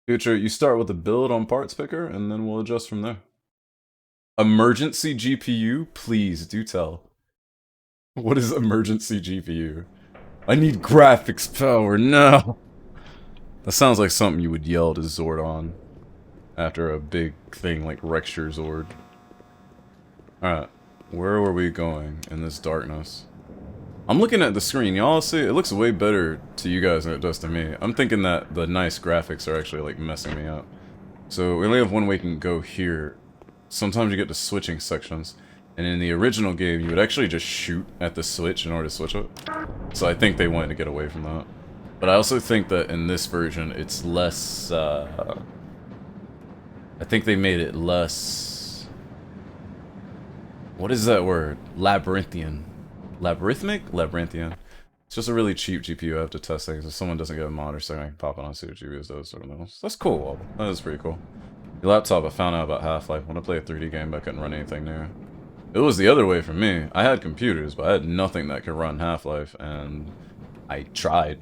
Future, you start with a build on parts picker, and then we'll adjust from there. Emergency GPU? Please do tell. What is emergency GPU? I need graphics power, no! That sounds like something you would yell to Zordon after a big thing like Rexture Zord. Alright, where were we going in this darkness? I'm looking at the screen, y'all see, it looks way better to you guys than it does to me. I'm thinking that the nice graphics are actually like messing me up. So we only have one way we can go here. Sometimes you get to switching sections. And in the original game, you would actually just shoot at the switch in order to switch it. So I think they wanted to get away from that. But I also think that in this version, it's less, I think they made it less... What is that word? Labyrinthian. Labyrinthmic? Labyrinthian. It's just a really cheap GPU. I have to test things. If someone doesn't get a mod or something, I can pop it on, see what GPUs does or something else. That's cool. That is pretty cool. Your laptop, I found out about Half-Life. When I play a 3D game, I couldn't run anything new. It was the other way for me. I had computers, but I had nothing that could run Half-Life, and I tried.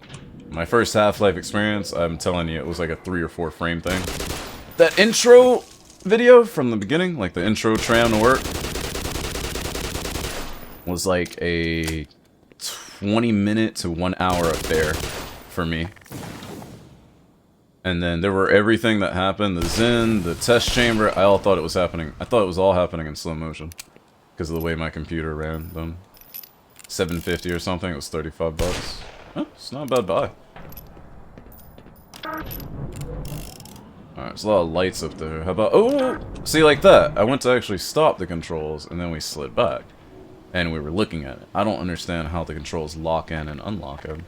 My first Half-Life experience, I'm telling you, it was like a 3 or 4 frame thing. That intro video from the beginning, like the intro tram to work, was like a 20-minute to 1 hour affair for me. And then there were everything that happened, the Zen, the test chamber, I all thought it was happening. I thought it was all happening in slow motion. Because of the way my computer ran them. $750 or something, it was 35 bucks. Huh, it's not a bad buy. Alright, there's a lot of lights up there. How about, oh, see like that. I went to actually stop the controls and then we slid back. And we were looking at it. I don't understand how the controls lock in and unlock in.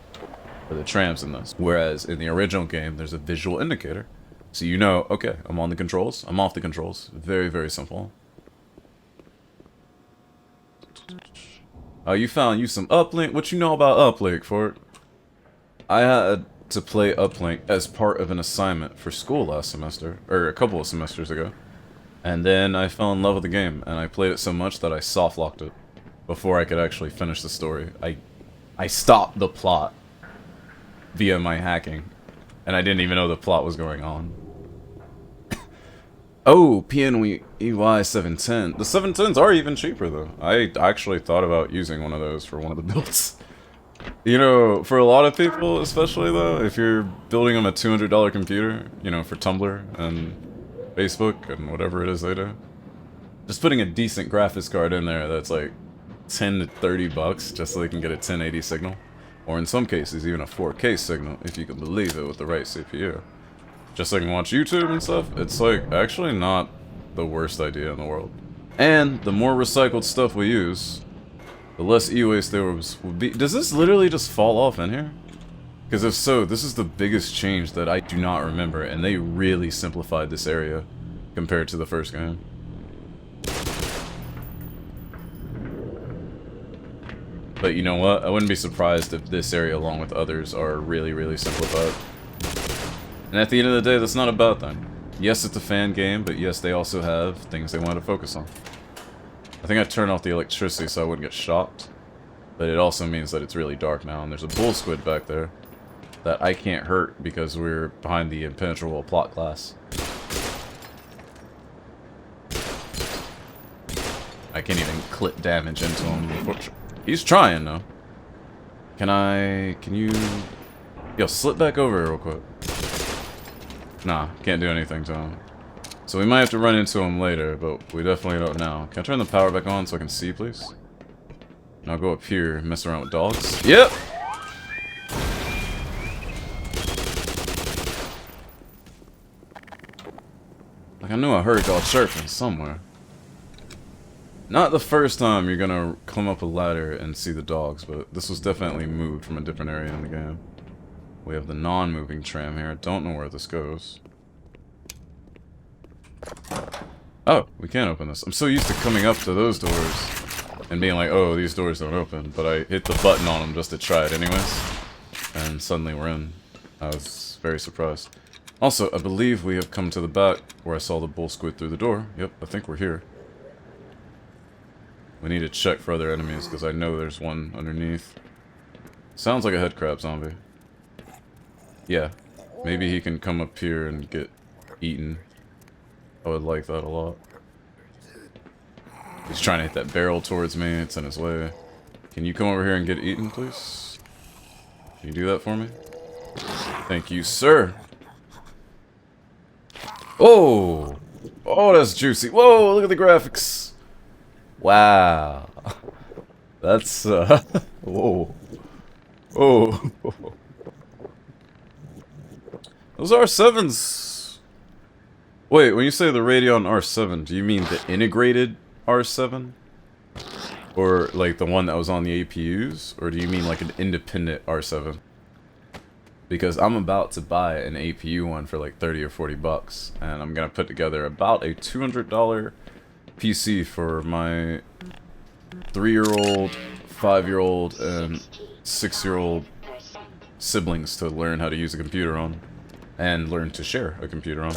For the trams in this. Whereas in the original game, there's a visual indicator. So you know, okay, I'm on the controls, I'm off the controls. Very, very simple. Oh, you found you some uplink? What you know about uplink, Fort? I had to play uplink as part of an assignment for school last semester, or a couple of semesters ago. And then I fell in love with the game, and I played it so much that I soft-locked it before I could actually finish the story. I stopped the plot via my hacking, and I didn't even know the plot was going on. Oh, PNEY 710. The 710s are even cheaper, though. I actually thought about using one of those for one of the builds. You know, for a lot of people, especially, though, if you're building them a $200 computer, you know, for Tumblr and Facebook and whatever it is they do, just putting a decent graphics card in there that's like 10 to 30 bucks just so they can get a 1080 signal. Or in some cases, even a 4K signal, if you can believe it, with the right CPU. Just so I can watch YouTube and stuff, it's like actually not the worst idea in the world. And the more recycled stuff we use, the less e-waste there would be. Does this literally just fall off in here? Because if so, this is the biggest change that I do not remember, and they really simplified this area compared to the first game. But you know what? I wouldn't be surprised if this area, along with others, are really, really simplified. And at the end of the day, that's not a bad thing. Yes, it's a fan game, but yes, they also have things they want to focus on. I think I turned off the electricity so I wouldn't get shocked. But it also means that it's really dark now, and there's a bull squid back there that I can't hurt because we're behind the impenetrable plot glass. I can't even clip damage into him before. He's trying, though. Can you... Yo, slip back over here real quick. Nah, can't do anything to him. So we might have to run into him later, but we definitely don't now. Can I turn the power back on so I can see, please? And I'll go up here and mess around with dogs. Yep! Like, I knew I heard y'all chirping somewhere. Not the first time you're gonna come up a ladder and see the dogs, but this was definitely moved from a different area in the game. We have the non-moving tram here. Don't know where this goes. Oh, we can't open this. I'm so used to coming up to those doors and being like, oh, these doors don't open. But I hit the button on them just to try it anyways. And suddenly we're in. I was very surprised. Also, I believe we have come to the back where I saw the bull squid through the door. Yep, I think we're here. We need to check for other enemies because I know there's one underneath. Sounds like a headcrab zombie. Yeah. Maybe he can come up here and get eaten. I would like that a lot. He's trying to hit that barrel towards me. It's in his way. Can you come over here and get eaten, please? Can you do that for me? Thank you, sir. Oh! Oh, that's juicy. Whoa, look at the graphics. Wow. That's, whoa. Oh. Those R7s. Wait, when you say the Radeon R7, do you mean the integrated R7? Or, like, the one that was on the APUs? Or do you mean, like, an independent R7? Because I'm about to buy an APU one for, like, 30 or 40 bucks. And I'm gonna put together about a $200 PC for my 3-year-old, 5-year-old, and 6-year-old siblings to learn how to use a computer on. And learn to share a computer on.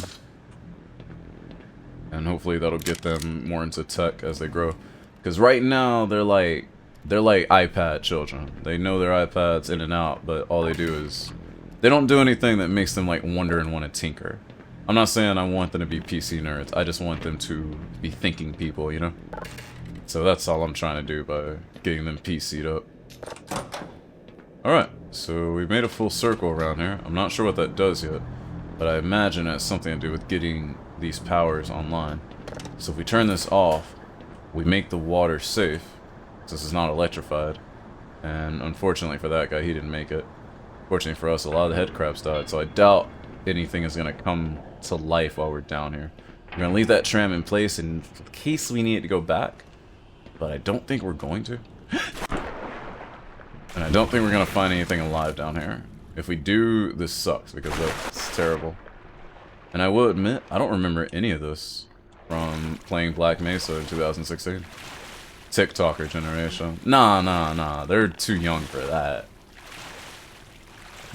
And hopefully that'll get them more into tech as they grow. Because right now, they're like iPad children. They know their iPads in and out, but all they do is... They don't do anything that makes them, like, wonder and want to tinker. I'm not saying I want them to be PC nerds. I just want them to be thinking people, you know? So that's all I'm trying to do by getting them PC'd up. Alright, so we've made a full circle around here. I'm not sure what that does yet, but I imagine it has something to do with getting these powers online. So if we turn this off, we make the water safe, since it's not electrified. And unfortunately for that guy, he didn't make it. Fortunately for us, a lot of the head crabs died, so I doubt anything is going to come to life while we're down here. We're going to leave that tram in place in case we need it to go back, but I don't think we're going to. And I don't think we're going to find anything alive down here. If we do, this sucks, because that's terrible. And I will admit, I don't remember any of this from playing Black Mesa in 2016. TikToker generation. Nah, they're too young for that.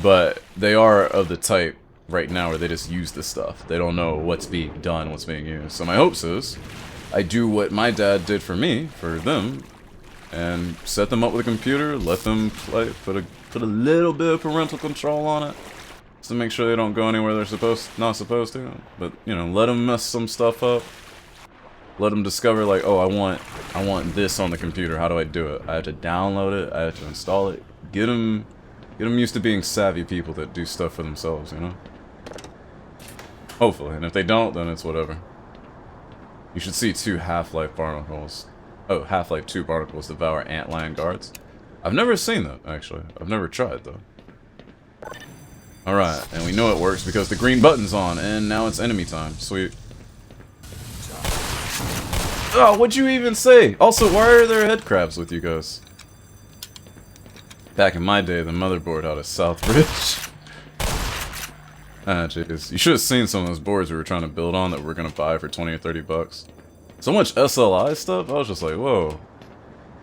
But they are of the type right now where they just use the stuff. They don't know what's being done, what's being used. So my hopes is I do what my dad did for me, for them, and set them up with a computer, let them play, put a little bit of parental control on it, just to make sure they don't go anywhere they're not supposed to. But you know, let them mess some stuff up. Let them discover, like, oh, I want this on the computer. How do I do it? I have to download it. I have to install it. Get them used to being savvy people that do stuff for themselves, you know? Hopefully. And if they don't, then it's whatever. You should see 2 Half-Life barnacles. Oh, Half-Life 2 barnacles devour antlion guards. I've never seen that, actually. I've never tried, though. Alright, and we know it works because the green button's on, and now it's enemy time. Sweet. Oh, what'd you even say? Also, why are there head crabs with you guys? Back in my day, the motherboard had a south bridge. Ah, jeez. You should have seen some of those boards we were trying to build on that we were going to buy for 20 or 30 bucks. So much SLI stuff, I was just like, whoa.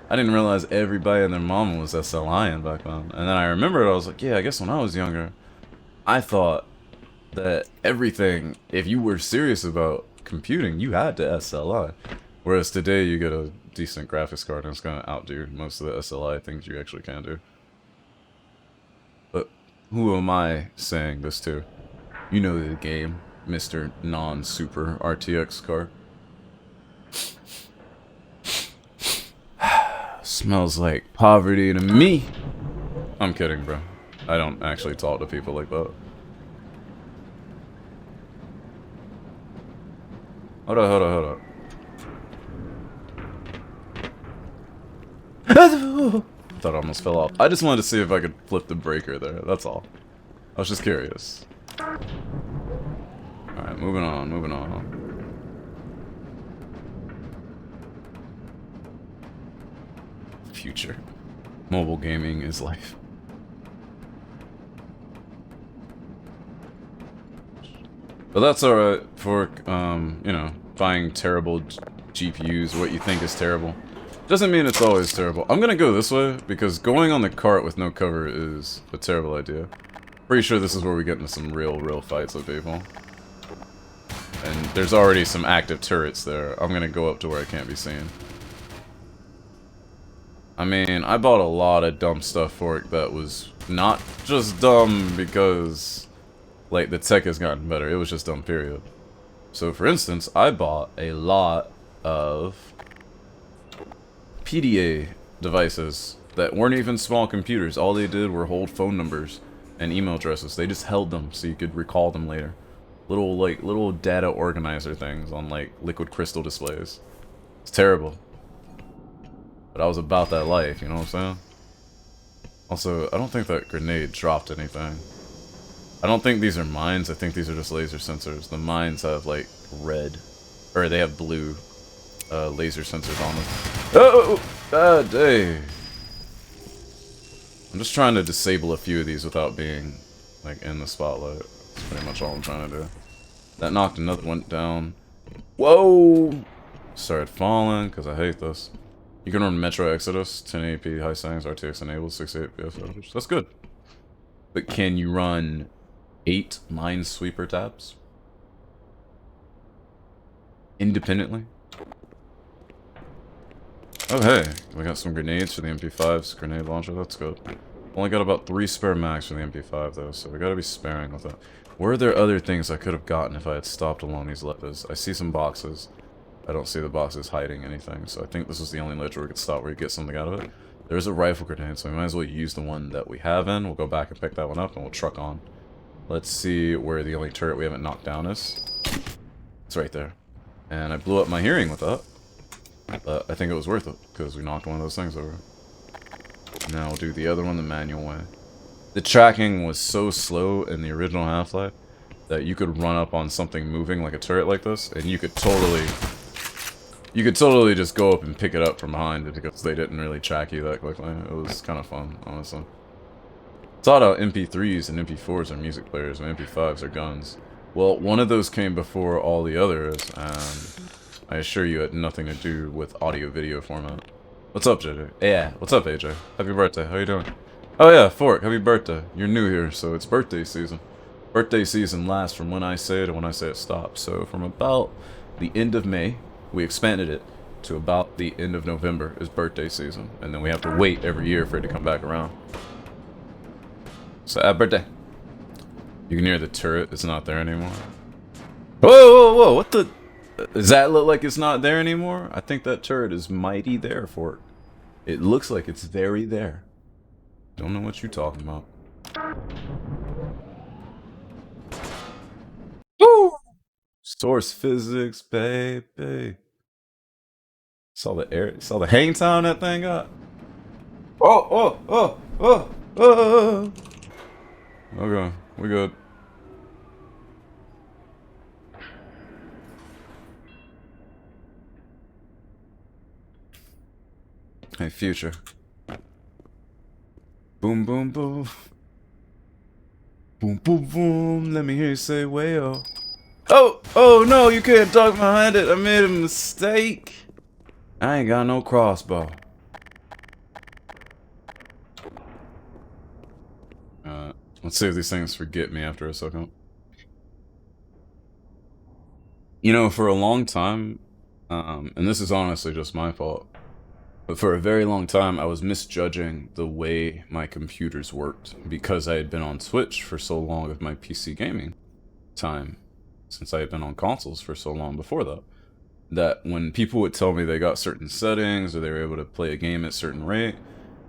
I didn't realize everybody and their mama was SLIing back then. And then I remembered, I was like, yeah, I guess when I was younger, I thought that everything, if you were serious about computing, you had to SLI. Whereas today, you get a decent graphics card and it's going to outdo most of the SLI things you actually can do. But who am I saying this to? You know the game, Mr. Non-Super RTX card. Smells like poverty to me. I'm kidding, bro. I don't actually talk to people like that. Hold up. Thought I almost fell off. I just wanted to see if I could flip the breaker there, that's all. I was just curious. Alright, moving on. Future. Mobile gaming is life. But that's alright for, you know, buying terrible GPUs, what you think is terrible. Doesn't mean it's always terrible. I'm gonna go this way, because going on the cart with no cover is a terrible idea. Pretty sure this is where we get into some real fights with people. And there's already some active turrets there. I'm gonna go up to where I can't be seen. I mean, I bought a lot of dumb stuff for it that was not just dumb because Like, the tech has gotten better. It was just dumb, period. So, for instance, I bought a lot of PDA devices that weren't even small computers. All they did were hold phone numbers and email addresses. They just held them so you could recall them later. Little data organizer things on, like, liquid crystal displays. It's terrible. But I was about that life, you know what I'm saying? Also, I don't think that grenade dropped anything. I don't think these are mines, I think these are just laser sensors. The mines have, like, red, or they have blue laser sensors on them. Oh! Ah, dang. I'm just trying to disable a few of these without being, like, in the spotlight. That's pretty much all I'm trying to do. That knocked another one down. Whoa! Started falling, because I hate this. You can run Metro Exodus, 1080p high settings, RTX enabled, 60 FPS average. That's good. But can you run 8 Minesweeper tabs? Independently? Oh hey, we got some grenades for the MP5's grenade launcher, that's good. Only got about 3 spare mags for the MP5 though, so we gotta be sparing with that. Were there other things I could have gotten if I had stopped along these ledges? I see some boxes. I don't see the boxes hiding anything, so I think this is the only ledge where we could stop where you get something out of it. There's a rifle grenade, so we might as well use the one that we have in. We'll go back and pick that one up and we'll truck on. Let's see where the only turret we haven't knocked down is. It's right there. And I blew up my hearing with that. But I think it was worth it, because we knocked one of those things over. Now we'll do the other one the manual way. The tracking was so slow in the original Half-Life that you could run up on something moving like a turret like this, and you could totally just go up and pick it up from behind it, because they didn't really track you that quickly. It was kind of fun, honestly. Thought out MP3s and MP4s are music players, and MP5s are guns. Well, one of those came before all the others, and I assure you it had nothing to do with audio-video format. What's up, JJ? Yeah, what's up, AJ? Happy birthday, how you doing? Oh yeah, Fork, happy birthday. You're new here, so it's birthday season. Birthday season lasts from when I say it to when I say it stops. So from about the end of May, we expanded it to about the end of November is birthday season. And then we have to wait every year for it to come back around. So, birthday. You can hear the turret, it's not there anymore. Whoa, whoa, whoa, what the... Does that look like it's not there anymore? I think that turret is mighty there, Fork. It looks like it's very there. Don't know what you're talking about. Woo! Source physics, baby. Saw the hang time that thing got. Oh. Okay, we good. Hey, future. Boom, boom, boom. Boom, boom, boom. Let me hear you say wayo. Oh no, you can't talk behind it. I made a mistake. I ain't got no crossbow. Let's see if these things forget me after a second. You know, for a long time, and this is honestly just my fault, but for a very long time I was misjudging the way my computers worked because I had been on Twitch for so long with my PC gaming time, since I had been on consoles for so long before that, that when people would tell me they got certain settings or they were able to play a game at a certain rate,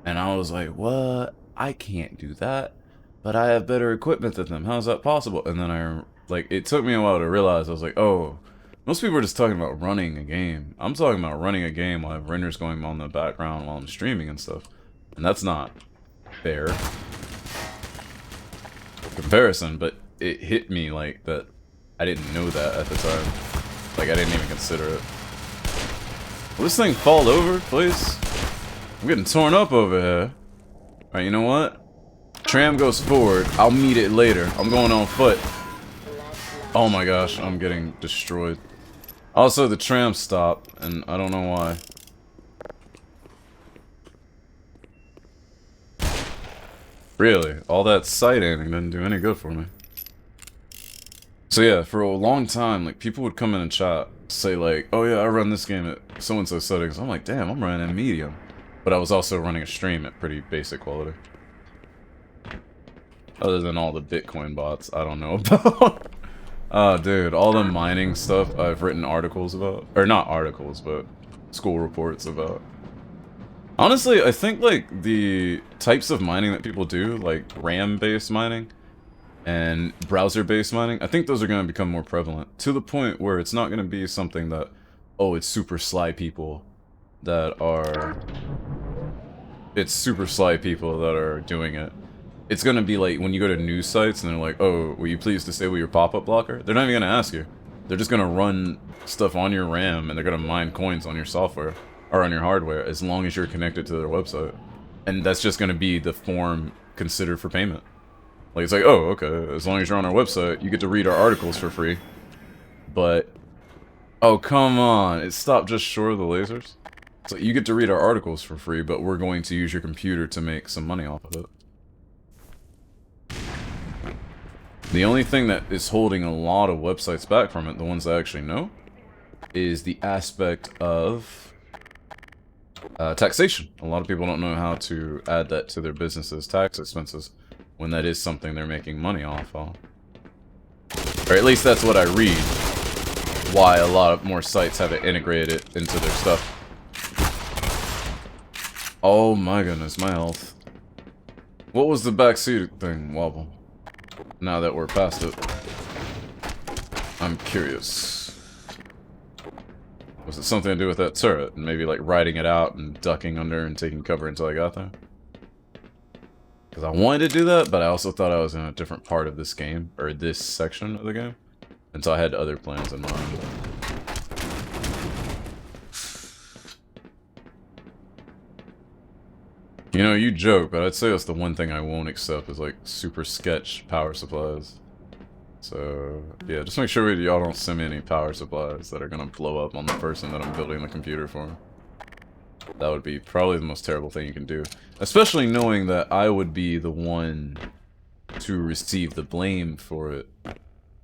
and I was like, what? I can't do that, but I have better equipment than them. How's that possible? And then it took me a while to realize, I was like, oh, most people are just talking about running a game. I'm talking about running a game while I have renders going on in the background while I'm streaming and stuff. And that's not fair comparison, but it hit me like that. I didn't know that at the time. Like, I didn't even consider it. Will this thing fall over, please? I'm getting torn up over here. Alright, you know what? Tram goes forward. I'll meet it later. I'm going on foot. Oh my gosh, I'm getting destroyed. Also, the tram stopped, and I don't know why. Really, all that sight aiming didn't do any good for me. So yeah, for a long time, like, people would come in and chat, say like, oh yeah, I run this game at so-and-so settings. I'm like, damn, I'm running at medium. But I was also running a stream at pretty basic quality. Other than all the Bitcoin bots I don't know about. Oh, dude, all the mining stuff I've written articles about. Or not articles, but school reports about. Honestly, I think, like, the types of mining that people do, like RAM-based mining and browser-based mining, I think those are going to become more prevalent. To the point where it's not going to be something that, oh, it's super sly people that are... It's super sly people that are doing it. It's gonna be like when you go to news sites and they're like, oh, will you please disable your pop-up blocker? They're not even gonna ask you. They're just gonna run stuff on your RAM and they're gonna mine coins on your software or on your hardware as long as you're connected to their website. And that's just gonna be the form considered for payment. Like, it's like, oh, okay, as long as you're on our website, you get to read our articles for free. But, oh, come on, it stopped just short of the lasers? So you get to read our articles for free, but we're going to use your computer to make some money off of it. The only thing that is holding a lot of websites back from it, the ones I actually know, is the aspect of taxation. A lot of people don't know how to add that to their business's tax expenses when that is something they're making money off of. Or at least that's what I read. Why a lot of more sites have it integrated into their stuff. Oh my goodness, my health. What was the backseat thing, Wobble? Now that we're past it. I'm curious. Was it something to do with that turret? And maybe like riding it out and ducking under and taking cover until I got there? Because I wanted to do that, but I also thought I was in a different part of this game, or this section of the game. And so I had other plans in mind. You know, you joke, but I'd say that's the one thing I won't accept is like super sketch power supplies. So, yeah, just make sure y'all don't send me any power supplies that are gonna blow up on the person that I'm building the computer for. That would be probably the most terrible thing you can do. Especially knowing that I would be the one to receive the blame for it.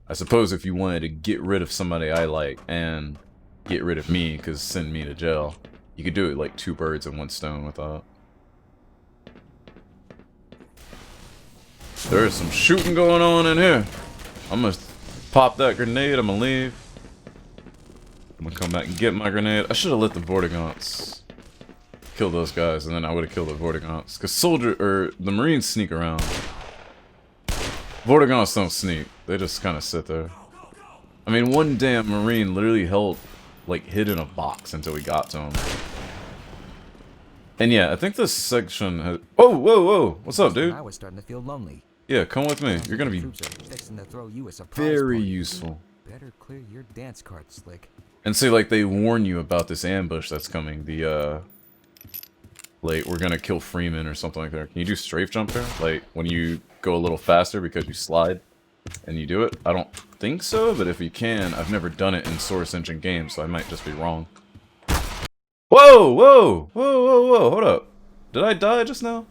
I suppose if you wanted to get rid of somebody I like and get rid of me, because send me to jail, you could do it like 2 birds in 1 stone with that. There is some shooting going on in here. I'm gonna pop that grenade, I'm gonna leave. I'm gonna come back and get my grenade. I should have let the Vortigaunts kill those guys, and then I would have killed the Vortigaunts. Because the Marines sneak around. Vortigaunts don't sneak. They just kind of sit there. I mean, one damn Marine literally held, like, hid in a box until we got to him. And yeah, I think this section has... Oh, whoa, whoa! What's up, dude? I was starting to feel lonely. Yeah, come with me. You're gonna be very useful. Better clear your dance card, Slick. And see, like, they warn you about this ambush that's coming. The, like, we're gonna kill Freeman or something like that. Can you do strafe jump there? Like, when you go a little faster because you slide and you do it? I don't think so, but if you can, I've never done it in Source Engine games, so I might just be wrong. Whoa, whoa, whoa, whoa, whoa, hold up. Did I die just now?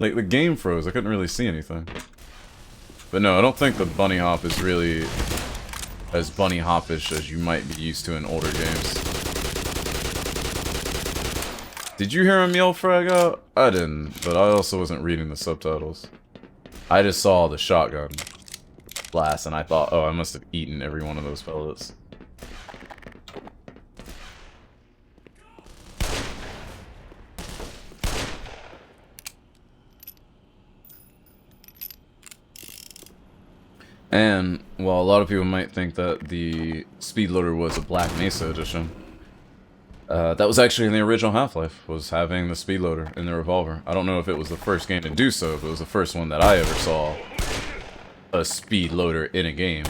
Like, the game froze, I couldn't really see anything. But no, I don't think the bunny hop is really as bunny hoppish as you might be used to in older games. Did you hear him yell frag out? I didn't, but I also wasn't reading the subtitles. I just saw the shotgun blast and I thought, oh, I must have eaten every one of those pellets. And, while a lot of people might think that the speed loader was a Black Mesa edition, that was actually in the original Half-Life, was having the speed loader in the revolver. I don't know if it was the first game to do so, but it was the first one that I ever saw a speed loader in a game.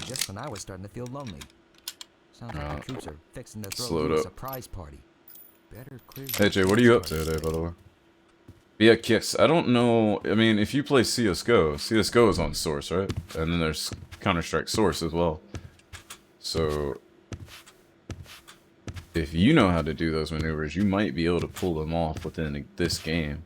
Just when I was starting to feel lonely. Sounds like the troops are fixing to throw slowed you a up. surprise party. Better clear Hey Jay, what are you up to today, by the way? But yeah, Kix, I don't know, I mean, if you play CSGO, CSGO is on Source, right? And then there's Counter-Strike Source as well. So, if you know how to do those maneuvers, you might be able to pull them off within this game.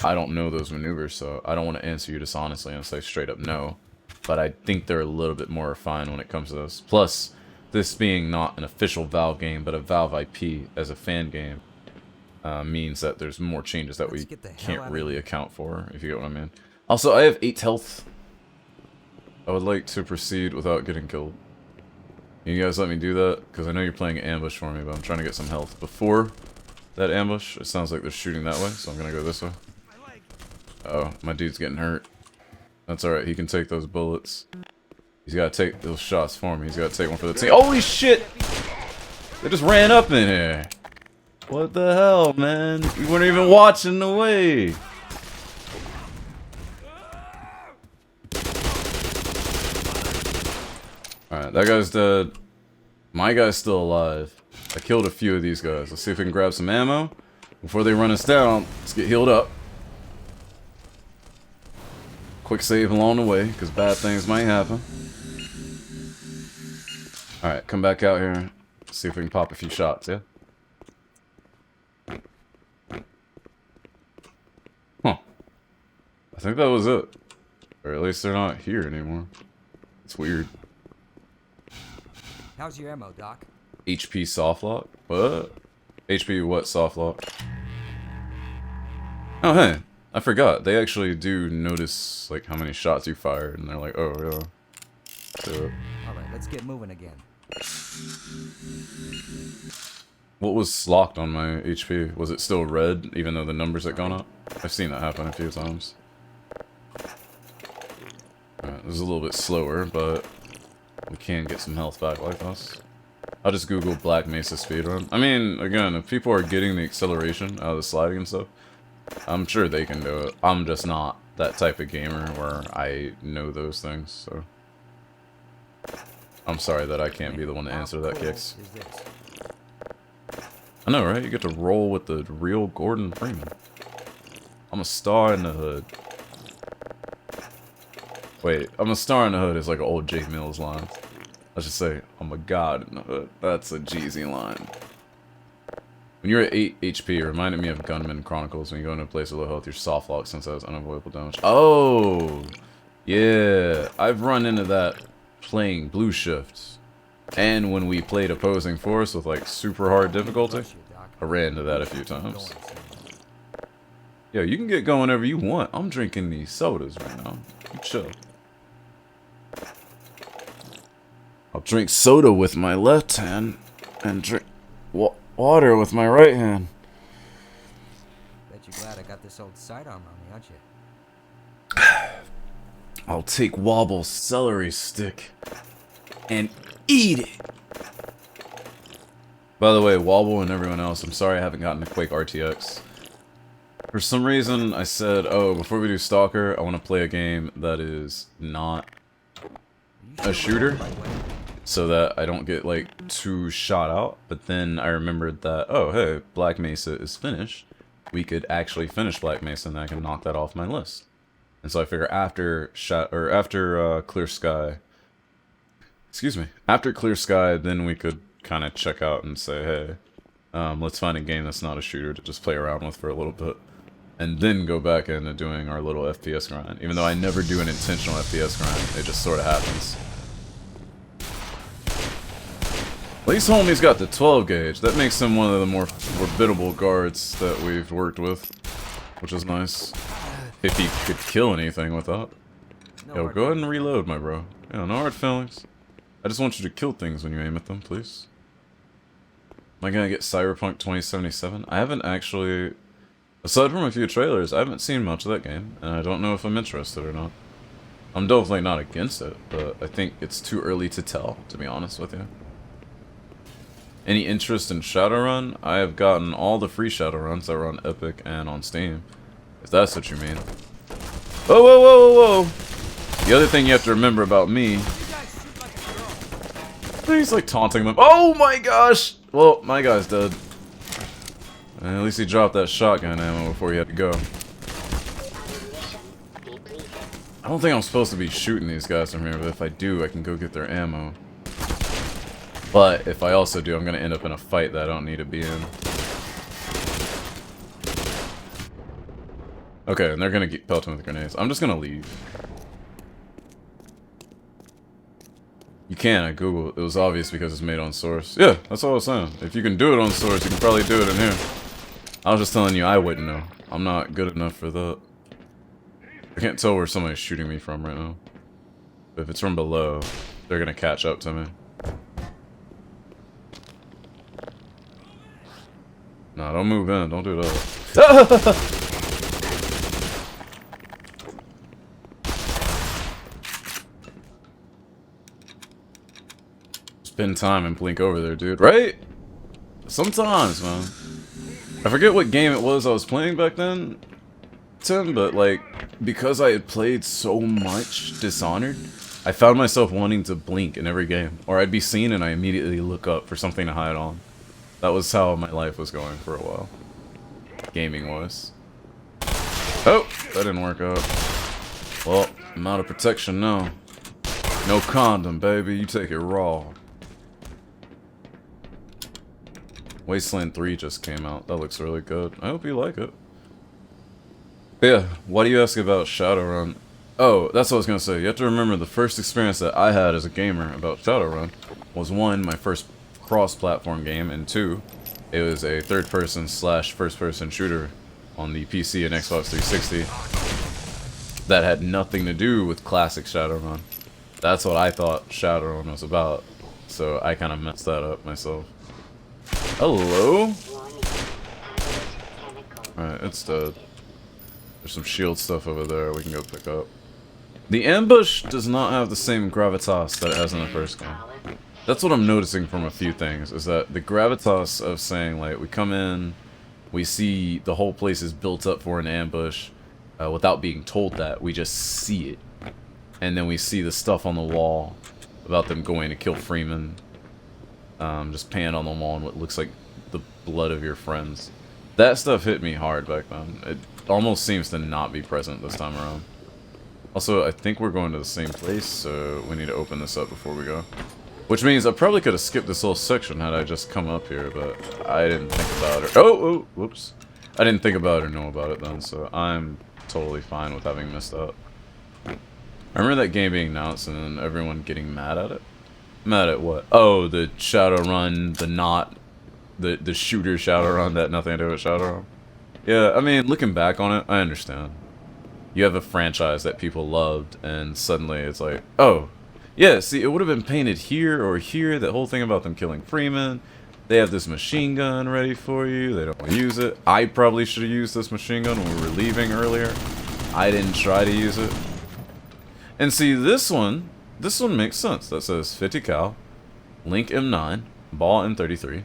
I don't know those maneuvers, so I don't want to answer you dishonestly and say straight up no. But I think they're a little bit more refined when it comes to those. Plus, this being not an official Valve game, but a Valve IP as a fan game, means that there's more changes that we can't really account for, if you get what I mean. Also, I have 8 health. I would like to proceed without getting killed. Can you guys let me do that? Because I know you're playing ambush for me, but I'm trying to get some health. Before that ambush, it sounds like they're shooting that way, so I'm going to go this way. Oh, my dude's getting hurt. That's alright, he can take those bullets. He's got to take those shots for me. He's got to take one for the team. Holy shit! They just ran up in here. What the hell, man? You weren't even watching the way. Alright, that guy's dead. My guy's still alive. I killed a few of these guys. Let's see if we can grab some ammo. Before they run us down, let's get healed up. Quick save along the way, because bad things might happen. Alright, come back out here. See if we can pop a few shots, yeah? Huh. I think that was it. Or at least they're not here anymore. It's weird. How's your ammo, Doc? HP soft lock? What? HP what soft lock? Oh, hey. I forgot. They actually do notice, like, how many shots you fired, and they're like, oh, yeah. So, Alright, let's get moving again. what was locked on my HP? Was it still red, even though the numbers had gone up? I've seen that happen a few times. Alright, this is a little bit slower, but we can get some health back like this. I'll just Google Black Mesa speedrun. I mean, again, if people are getting the acceleration out of the sliding and stuff, I'm sure they can do it. I'm just not that type of gamer where I know those things, so... I'm sorry that I can't be the one to answer that, Kicks. I know, right? You get to roll with the real Gordon Freeman. I'm a star in the hood. Wait, I'm a star in the hood is like an old Jake Mills line. Let's just say, I'm a god in the hood. That's a Jeezy line. When you're at 8 HP, it reminded me of Gunman Chronicles. When you go into a place with low health, your soft lock since that has unavoidable damage. Oh! Yeah, I've run into that playing Blue Shift. And when we played opposing force with like super hard difficulty, I ran into that a few times. Yo, you can get going whenever you want. I'm drinking these sodas right now. You chill. I'll drink soda with my left hand and drink water with my right hand. Bet you're glad I got this old sidearm on me, aren't you? I'll take Wobble's celery stick and eat it. By the way, Wobble and everyone else, I'm sorry I haven't gotten to Quake RTX. For some reason, I said, oh, before we do Stalker, I want to play a game that is not a shooter, so that I don't get, like, too shot out. But then I remembered that, oh, hey, Black Mesa is finished. We could actually finish Black Mesa, and I can knock that off my list. And so I figure after Clear Sky, after Clear Sky, then we could kind of check out and say, hey, let's find a game that's not a shooter to just play around with for a little bit. And then go back into doing our little FPS grind. Even though I never do an intentional FPS grind, it just sort of happens. At least Homie's got the 12 gauge. That makes him one of the more formidable guards that we've worked with, which is nice. If he could kill anything with that. Yo, go ahead and reload, my bro. Yeah, no hard feelings. I just want you to kill things when you aim at them, please. Am I gonna get Cyberpunk 2077? I haven't actually... Aside from a few trailers, I haven't seen much of that game, and I don't know if I'm interested or not. I'm definitely not against it, but I think it's too early to tell, to be honest with you. Any interest in Shadowrun? I have gotten all the free Shadowruns that were on Epic and on Steam, if that's what you mean. Whoa, whoa, whoa, whoa, whoa! The other thing you have to remember about me... He's like taunting them. Oh my gosh! Well, my guy's dead. At least he dropped that shotgun ammo before he had to go. I don't think I'm supposed to be shooting these guys from here, but if I do, I can go get their ammo. But if I also do, I'm going to end up in a fight that I don't need to be in. Okay, and they're going to pelt him with grenades. I'm just going to leave. You can, I googled. It was obvious because it's made on Source. Yeah, that's all I was saying. If you can do it on Source, you can probably do it in here. I was just telling you I wouldn't know. I'm not good enough for that. I can't tell where somebody's shooting me from right now. But if it's from below, they're gonna catch up to me. Nah, don't move in. Don't do that. Spend time and blink over there, dude. Right? Sometimes, man. I forget what game it was I was playing back then, Tim, but like, because I had played so much Dishonored, I found myself wanting to blink in every game. Or I'd be seen and I immediately look up for something to hide on. That was how my life was going for a while. Gaming-wise. Oh! That didn't work out. Well, I'm out of protection now. No condom, baby. You take it raw. Wasteland 3 just came out. That looks really good. I hope you like it. But yeah, why do you ask about Shadowrun? Oh, that's what I was gonna say. You have to remember the first experience that I had as a gamer about Shadowrun was, one, my first cross-platform game, and two, it was a third-person / first-person shooter on the PC and Xbox 360 that had nothing to do with classic Shadowrun. That's what I thought Shadowrun was about, so I kind of messed that up myself. Hello? Alright, it's dead. There's some shield stuff over there we can go pick up. The ambush does not have the same gravitas that it has in the first game. That's what I'm noticing from a few things, is that the gravitas of saying, like, we come in, we see the whole place is built up for an ambush, without being told that, we just see it. And then we see the stuff on the wall about them going to kill Freeman. Just pan on the wall and what looks like the blood of your friends. That stuff hit me hard back then. It almost seems to not be present this time around. Also, I think we're going to the same place, so we need to open this up before we go. Which means I probably could have skipped this whole section had I just come up here, but I didn't think about it. Oh, whoops. I didn't think about it or know about it then, so I'm totally fine with having missed out. I remember that game being announced and then everyone getting mad at it. Mad at what? Oh, the Shadowrun, the shooter Shadowrun that had nothing to do with Shadowrun. Yeah, I mean, looking back on it, I understand. You have a franchise that people loved, and suddenly it's like, oh, yeah, see, it would have been painted here or here, that whole thing about them killing Freeman. They have this machine gun ready for you, they don't want to use it. I probably should have used this machine gun when we were leaving earlier. I didn't try to use it. And see, this one makes sense. That says 50 cal, Link M9, ball M33,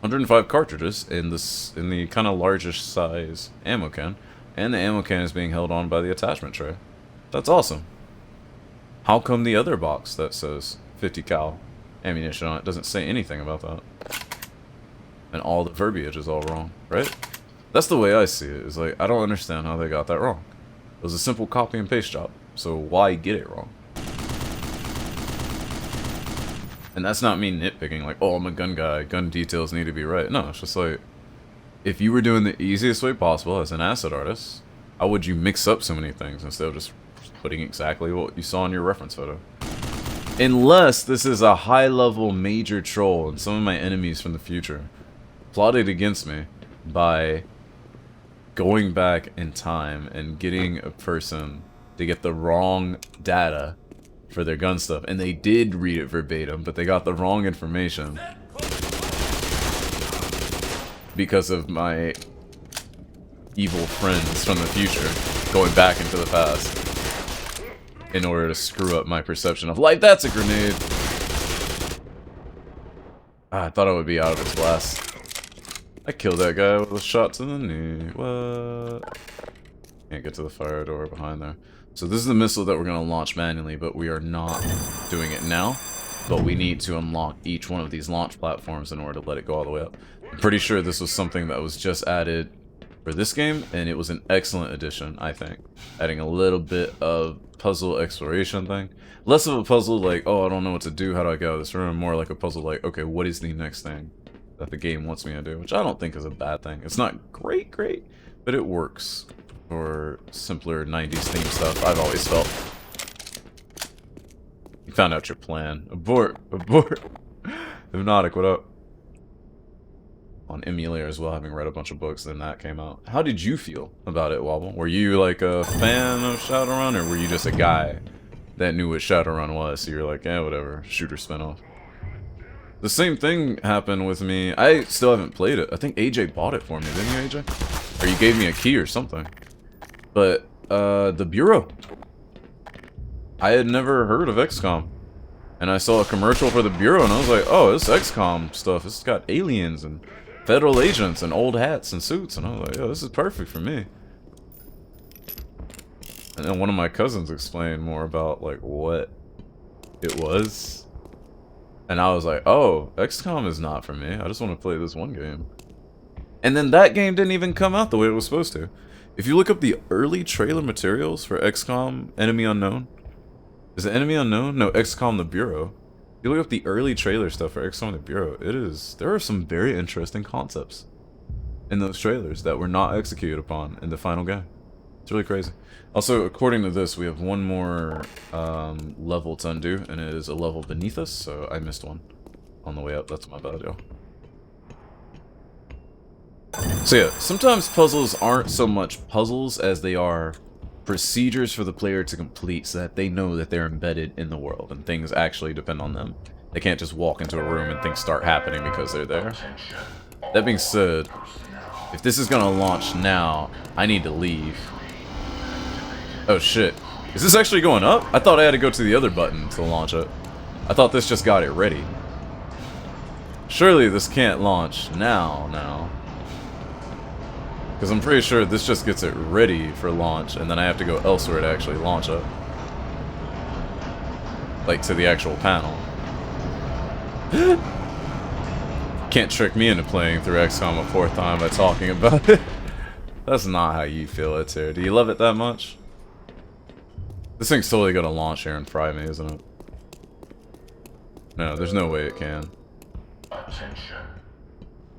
105 cartridges in the kind of largest size ammo can, and the ammo can is being held on by the attachment tray. That's awesome. How come the other box that says 50 cal ammunition on it doesn't say anything about that? And all the verbiage is all wrong, right? That's the way I see it. Is like, I don't understand how they got that wrong. It was a simple copy and paste job, so why get it wrong? And that's not me nitpicking, like, oh, I'm a gun guy, gun details need to be right. No, it's just like, if you were doing the easiest way possible as an asset artist, how would you mix up so many things instead of just putting exactly what you saw in your reference photo? Unless this is a high-level major troll and some of my enemies from the future plotted against me by going back in time and getting a person to get the wrong data for their gun stuff, and they did read it verbatim, but they got the wrong information because of my evil friends from the future going back into the past in order to screw up my perception of life. That's a grenade. I thought I would be out of its blast. I killed that guy with a shot to the knee. What? Can't get to the fire door behind there. So this is the missile that we're going to launch manually, but we are not doing it now. But we need to unlock each one of these launch platforms in order to let it go all the way up. I'm pretty sure this was something that was just added for this game, and it was an excellent addition, I think. Adding a little bit of puzzle exploration thing. Less of a puzzle like, oh, I don't know what to do, how do I get out of this room? More like a puzzle like, okay, what is the next thing that the game wants me to do? Which I don't think is a bad thing. It's not great, but it works for simpler 90s theme stuff, I've always felt. Found out your plan. Abort. Abort. Hypnotic, what up? On emulator as well, having read a bunch of books, then that came out. How did you feel about it, Wobble? Were you like a fan of Shadowrun, or were you just a guy that knew what Shadowrun was, so you're like, eh, whatever, shooter spinoff? The same thing happened with me. I still haven't played it. I think AJ bought it for me, didn't you, AJ? Or you gave me a key or something. But, the Bureau. I had never heard of XCOM. And I saw a commercial for the Bureau, and I was like, oh, this XCOM stuff, it's got aliens and federal agents and old hats and suits, and I was like, yo, this is perfect for me. And then one of my cousins explained more about, like, what it was. And I was like, oh, XCOM is not for me. I just want to play this one game. And then that game didn't even come out the way it was supposed to. If you look up the early trailer materials for XCOM Enemy Unknown, is it Enemy Unknown? No, XCOM The Bureau. If you look up the early trailer stuff for XCOM The Bureau, there are some very interesting concepts in those trailers that were not executed upon in the final game. It's really crazy. Also, according to this, we have one more level to undo, and it is a level beneath us, so I missed one on the way up. That's my bad, yo. So yeah, sometimes puzzles aren't so much puzzles as they are procedures for the player to complete so that they know that they're embedded in the world and things actually depend on them. They can't just walk into a room and things start happening because they're there. That being said, if this is gonna launch now, I need to leave. Oh shit. Is this actually going up? I thought I had to go to the other button to launch it. I thought this just got it ready. Surely this can't launch now. Because I'm pretty sure this just gets it ready for launch, and then I have to go elsewhere to actually launch it. Like, to the actual panel. Can't trick me into playing through XCOM a fourth time by talking about it. That's not how you feel it, too. Do you love it that much? This thing's totally gonna launch here and fry me, isn't it? No, there's no way it can. Attention.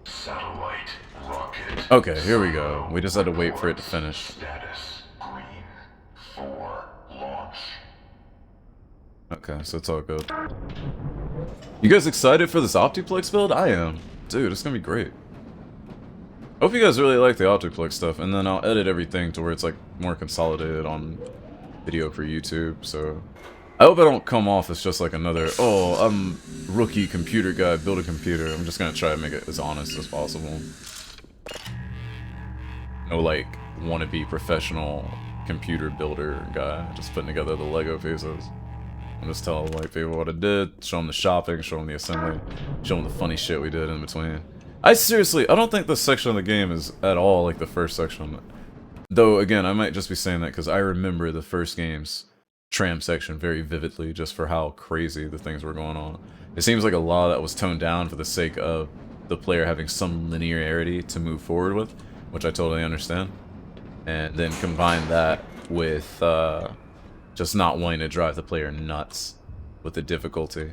Satellite rocket. Okay, here we go. We just had to wait for it to finish. Status green for launch. Okay, so it's all good. You guys excited for this Optiplex build? I am. Dude, it's gonna be great. Hope you guys really like the Optiplex stuff, and then I'll edit everything to where it's like more consolidated on video for YouTube, so I hope I don't come off as just like another, oh, I'm rookie computer guy, build a computer. I'm just gonna try to make it as honest as possible. No, like, wannabe professional computer builder guy, just putting together the Lego pieces. I'm just telling white people what I did, show them the shopping, show them the assembly, show them the funny shit we did in between. I don't think this section of the game is at all like the first section. Though, again, I might just be saying that because I remember the first game's tram section very vividly, just for how crazy the things were going on. It seems like a lot of that was toned down for the sake of the player having some linearity to move forward with, which I totally understand. And then combine that with just not wanting to drive the player nuts with the difficulty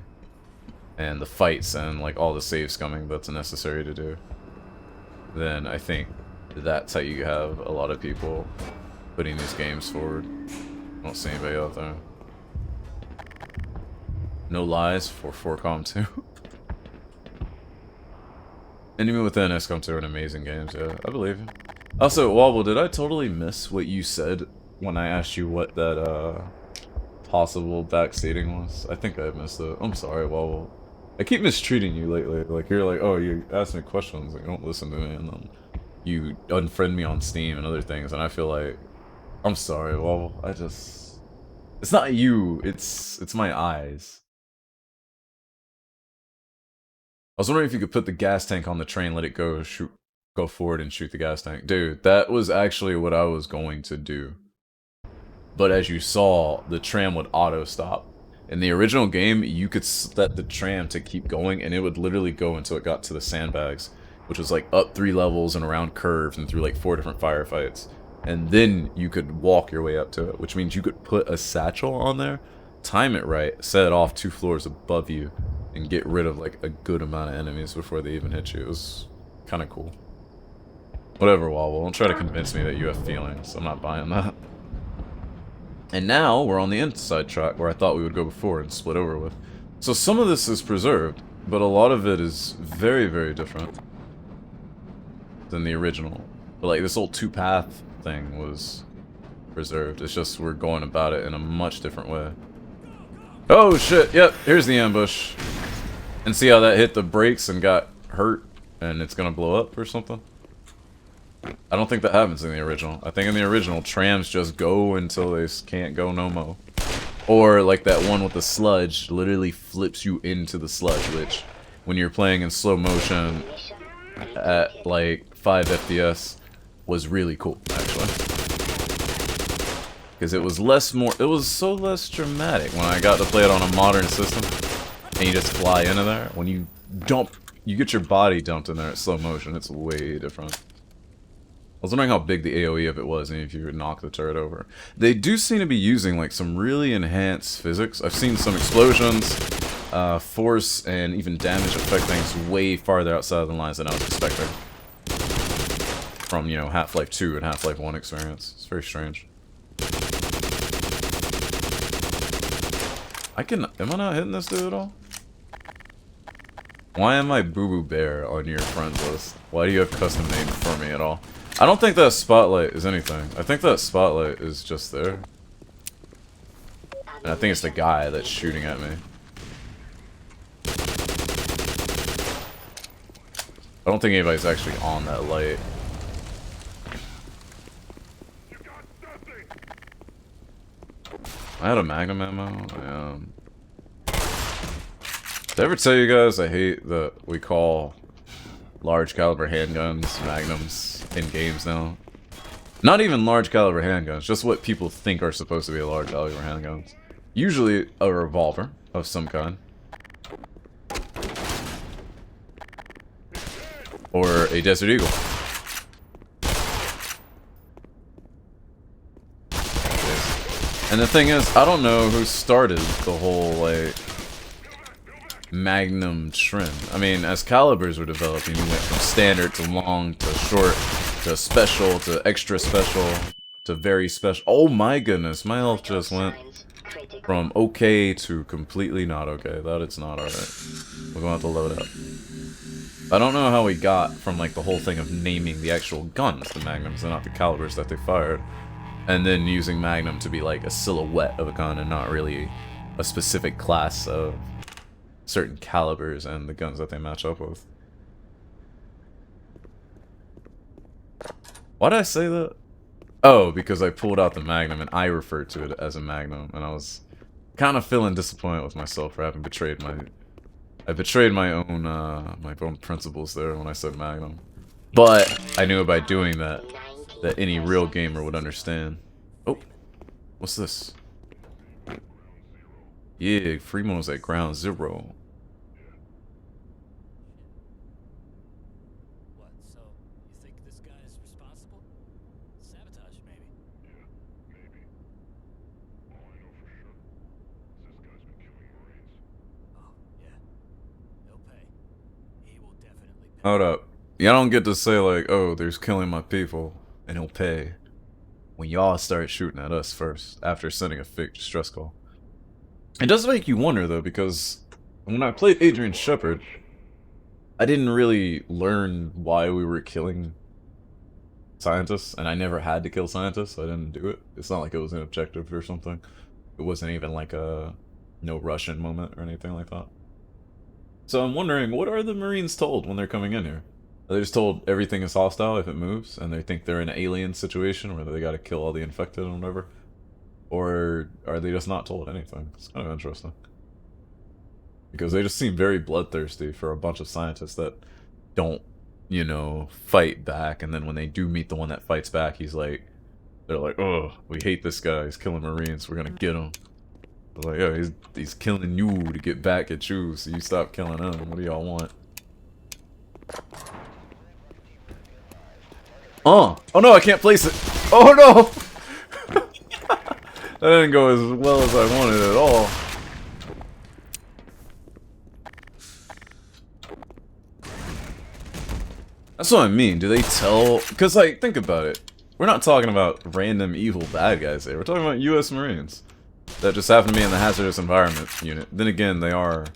and the fights and like all the save scumming that's necessary to do. Then I think that's how you have a lot of people putting these games forward. I don't see anybody out there. No lies for 4Com 2. Enemy Within, XCOM 2 are an amazing games, yeah. I believe you. Also, Wobble, did I totally miss what you said when I asked you what that possible backseating was? I think I missed it. I'm sorry, Wobble. I keep mistreating you lately. Like, you're like, oh, you ask me questions, like, don't listen to me, and then you unfriend me on Steam and other things, and I feel like, I'm sorry, Wobble. It's not you, it's my eyes. I was wondering if you could put the gas tank on the train, let it go forward and shoot the gas tank. Dude, that was actually what I was going to do. But as you saw, the tram would auto-stop. In the original game, you could set the tram to keep going, and it would literally go until it got to the sandbags, which was like up 3 levels and around curves and through like 4 different firefights. And then you could walk your way up to it, which means you could put a satchel on there, time it right, set it off 2 floors above you, and get rid of like a good amount of enemies before they even hit you. It was kind of cool. Whatever, Wobble. Don't try to convince me that you have feelings. I'm not buying that. And now we're on the inside track where I thought we would go before and split over with. So some of this is preserved, but a lot of it is very, very different than the original. But like this old two-path thing was preserved. It's just we're going about it in a much different way. Oh shit, yep, here's the ambush. And see how that hit the brakes and got hurt and it's gonna blow up or something? I don't think that happens in the original. I think in the original, trams just go until they can't go no more. Or, like that one with the sludge, literally flips you into the sludge, which, when you're playing in slow motion at, like, 5 FPS, was really cool, actually. Because it was it was so less dramatic when I got to play it on a modern system, and you just fly into there. When you get your body dumped in there at slow motion, it's way different. I was wondering how big the AoE of it was and if you would knock the turret over. They do seem to be using like some really enhanced physics. I've seen some explosions, force, and even damage affect things way farther outside the lines than I was expecting. From, you know, Half-Life 2 and Half-Life 1 experience. It's very strange. Am I not hitting this dude at all? Why am I Boo Boo Bear on your friends list? Why do you have custom names for me at all? I don't think that spotlight is anything. I think that spotlight is just there. And I think it's the guy that's shooting at me. I don't think anybody's actually on that light. I had a magnum ammo. Did I ever tell you guys I hate that we call large caliber handguns magnums in games now? Not even large caliber handguns, just what people think are supposed to be large caliber handguns. Usually a revolver of some kind. Or a Desert Eagle. And the thing is, I don't know who started the whole, like, Magnum trend. I mean, as calibers were developing, you went from standard to long to short to special to extra special to very special. Oh my goodness, my health just went from okay to completely not okay. That it's not alright. We're going to have to load up. I don't know how we got from, like, the whole thing of naming the actual guns the Magnums and not the calibers that they fired. And then using Magnum to be like a silhouette of a gun and not really a specific class of certain calibers and the guns that they match up with. Why did I say that? Oh, because I pulled out the Magnum and I referred to it as a Magnum, and I was kind of feeling disappointed with myself for having betrayed my own principles there when I said Magnum. But I knew by doing that any real gamer would understand. Oh, what's this? Yeah, Freemo's at ground zero. What, so you think this guy is responsible? Sabotage, maybe? Yeah, maybe. All I know for sure is this guy's been killing Marines. Oh, yeah. He'll pay. He will definitely pay. Hold up. Y'all don't get to say like, oh, there's killing my people, and he'll pay. When y'all start shooting at us first, after sending a fake distress call. It does make you wonder, though, because when I played Adrian Shepard, I didn't really learn why we were killing scientists, and I never had to kill scientists, so I didn't do it. It's not like it was an objective or something. It wasn't even like a no Russian moment or anything like that. So I'm wondering, what are the Marines told when they're coming in here? Are they just told everything is hostile if it moves, and they think they're in an alien situation where they gotta kill all the infected and whatever? Or are they just not told anything? It's kind of interesting. Because they just seem very bloodthirsty for a bunch of scientists that don't, you know, fight back, and then when they do meet the one that fights back, they're like, oh, we hate this guy, he's killing Marines, we're gonna get him. They're like, oh, he's killing you to get back at you, so you stop killing him, what do y'all want? Oh no, I can't place it. Oh no! That didn't go as well as I wanted at all. That's what I mean. Do they tell? Because, like, think about it. We're not talking about random evil bad guys here. We're talking about U.S. Marines that just happen to be in the hazardous environment unit. Then again, they are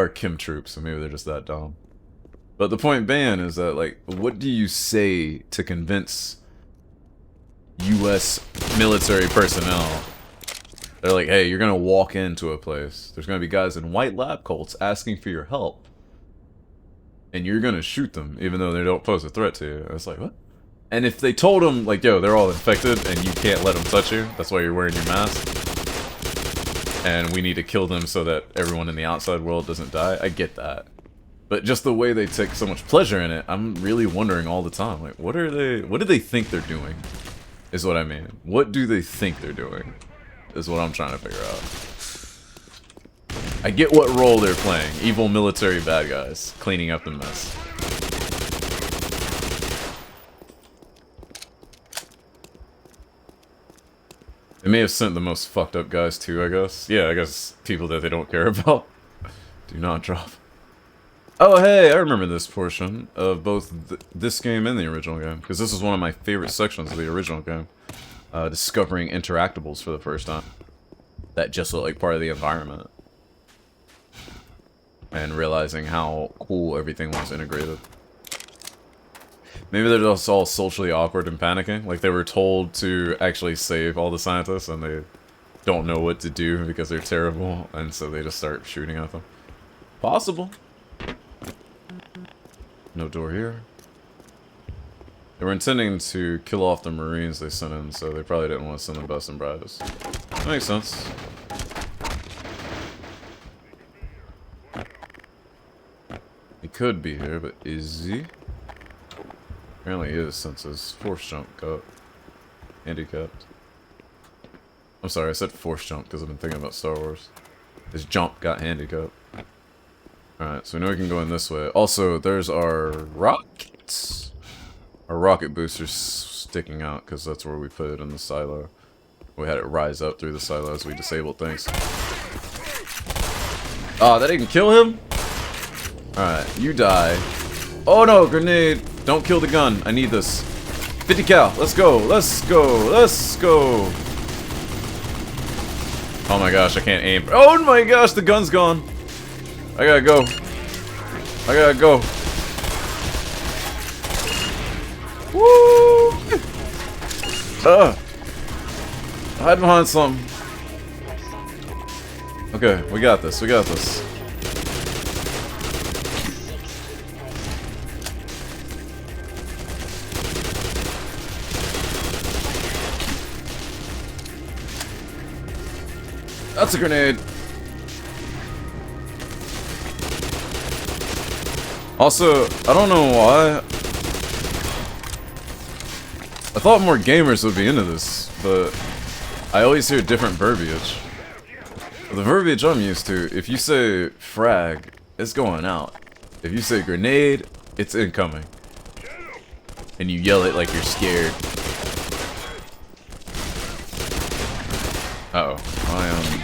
Kim troops, so maybe they're just that dumb. But the point being is that, like, what do you say to convince U.S. military personnel? They're like, hey, you're gonna walk into a place. There's gonna be guys in white lab coats asking for your help. And you're gonna shoot them, even though they don't pose a threat to you. It's like, what? And if they told them, like, yo, they're all infected and you can't let them touch you, that's why you're wearing your mask, and we need to kill them so that everyone in the outside world doesn't die, I get that. But just the way they take so much pleasure in it, I'm really wondering all the time, like, what do they think they're doing? Is what I mean. What do they think they're doing? Is what I'm trying to figure out. I get what role they're playing. Evil military bad guys. Cleaning up the mess. They may have sent the most fucked up guys too, I guess. Yeah, I guess people that they don't care about. Do not drop. Oh, hey, I remember this portion of both this game and the original game, because this was one of my favorite sections of the original game. Discovering interactables for the first time. That just look like part of the environment. And realizing how cool everything was integrated. Maybe they're just all socially awkward and panicking. Like they were told to actually save all the scientists and they don't know what to do because they're terrible. And so they just start shooting at them. Possible. No door here. They were intending to kill off the Marines they sent in, so they probably didn't want to send the best and brightest. That makes sense. He could be here, but is he? Apparently he is, since his force jump got handicapped. I'm sorry, I said force jump because I've been thinking about Star Wars. His jump got handicapped. Alright, so we know we can go in this way. Also, there's our rockets. Our rocket booster's sticking out because that's where we put it in the silo. We had it rise up through the silo as we disabled things. Oh, that didn't kill him? Alright, you die. Oh no, grenade! Don't kill the gun. I need this. 50 cal. Let's go. Let's go. Let's go. Oh my gosh, I can't aim. Oh my gosh, the gun's gone. I gotta go. I gotta go. Woo! Hide behind something. Okay, we got this. We got this. That's a grenade. Also, I don't know why. I thought more gamers would be into this, but I always hear different verbiage. The verbiage I'm used to, if you say frag, it's going out. If you say grenade, it's incoming. And you yell it like you're scared. Uh-oh. I am...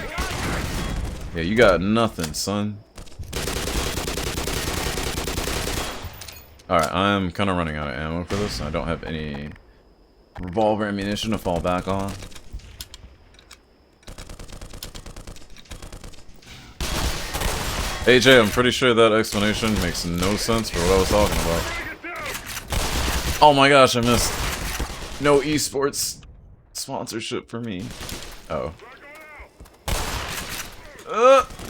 Yeah, you got nothing, son. Alright, I'm kind of running out of ammo for this. I don't have any revolver ammunition to fall back on. AJ, I'm pretty sure that explanation makes no sense for what I was talking about. Oh my gosh, I missed. No esports sponsorship for me. Uh oh.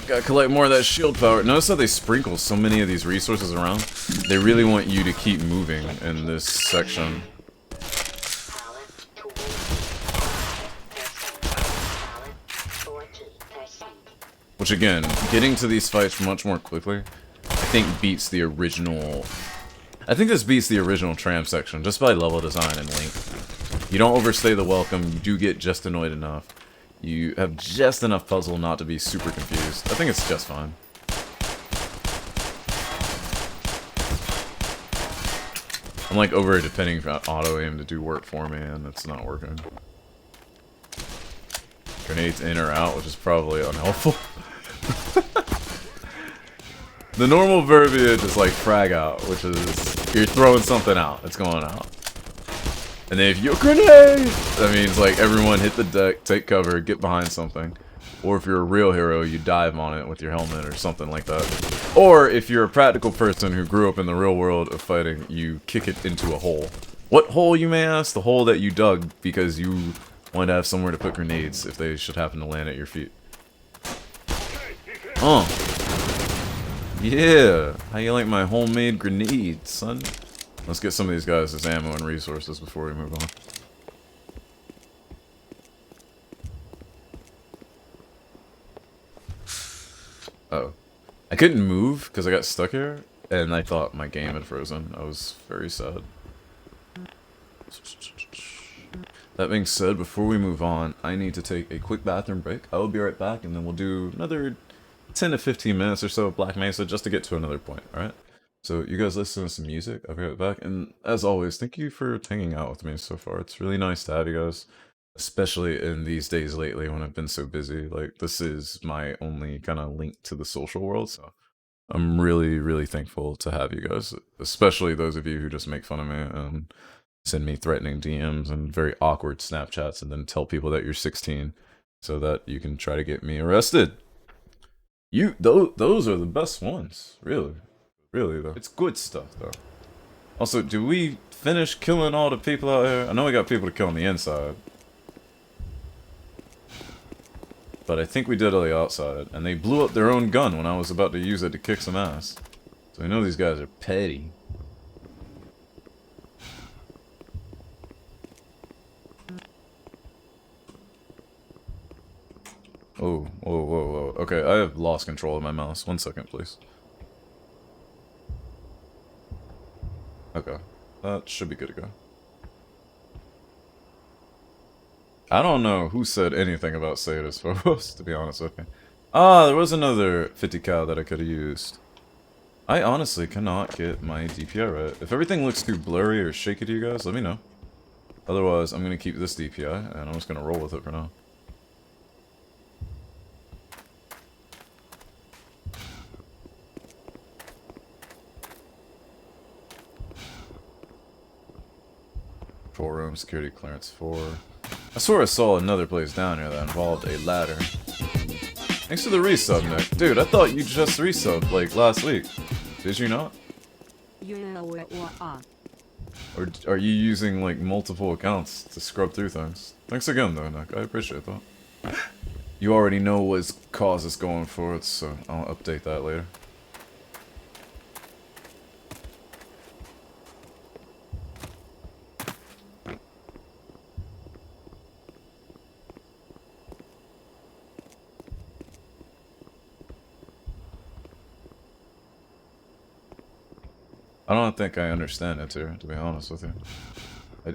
Gotta collect more of that shield power. Notice how they sprinkle so many of these resources around. They really want you to keep moving in this section. Which again, getting to these fights much more quickly, I think beats the original... I think this beats the original tram section, just by level design and length. You don't overstay the welcome, you do get just annoyed enough. You have just enough puzzle not to be super confused. I think it's just fine. I'm like over depending on auto aim to do work for me, and it's not working. Grenades in or out, which is probably unhelpful. The normal verbiage is like frag out, which is you're throwing something out. It's going out. And then if you grenade, that means like everyone hit the deck, take cover, get behind something. Or if you're a real hero, you dive on it with your helmet or something like that. Or if you're a practical person who grew up in the real world of fighting, you kick it into a hole. What hole, you may ask? The hole that you dug because you wanted to have somewhere to put grenades if they should happen to land at your feet. Yeah, how you like my homemade grenades, son? Let's get some of these guys as ammo and resources before we move on. Oh. I couldn't move because I got stuck here, and I thought my game had frozen. I was very sad. That being said, before we move on, I need to take a quick bathroom break. I will be right back, and then we'll do another 10 to 15 minutes or so of Black Mesa just to get to another point, alright? So you guys listen to some music, I'll be right back, and as always, thank you for hanging out with me so far. It's really nice to have you guys, especially in these days lately when I've been so busy. Like, this is my only kind of link to the social world, so I'm really, really thankful to have you guys, especially those of you who just make fun of me and send me threatening DMs and very awkward Snapchats and then tell people that you're 16 so that you can try to get me arrested. Those are the best ones, really. Really, though. It's good stuff, though. Also, do we finish killing all the people out here? I know we got people to kill on the inside. But I think we did on the outside. And they blew up their own gun when I was about to use it to kick some ass. So I know these guys are petty. Oh, whoa, whoa, whoa. Okay, I have lost control of my mouse. 1 second, please. Okay, that should be good to go. I don't know who said anything about Sadist Phobos, to be honest with you. Ah, there was another 50 cal that I could have used. I honestly cannot get my DPI right. If everything looks too blurry or shaky to you guys, let me know. Otherwise, I'm going to keep this DPI, and I'm just going to roll with it for now. Control room, security clearance 4. I swear I saw another place down here that involved a ladder. Thanks for the resub, Nick. Dude, I thought you just resubbed, like, last week. Did you not? Or are you using, like, multiple accounts to scrub through things? Thanks again, though, Nick. I appreciate that. You already know what cause is going for it, so I'll update that later. I don't think I understand it here, to be honest with you.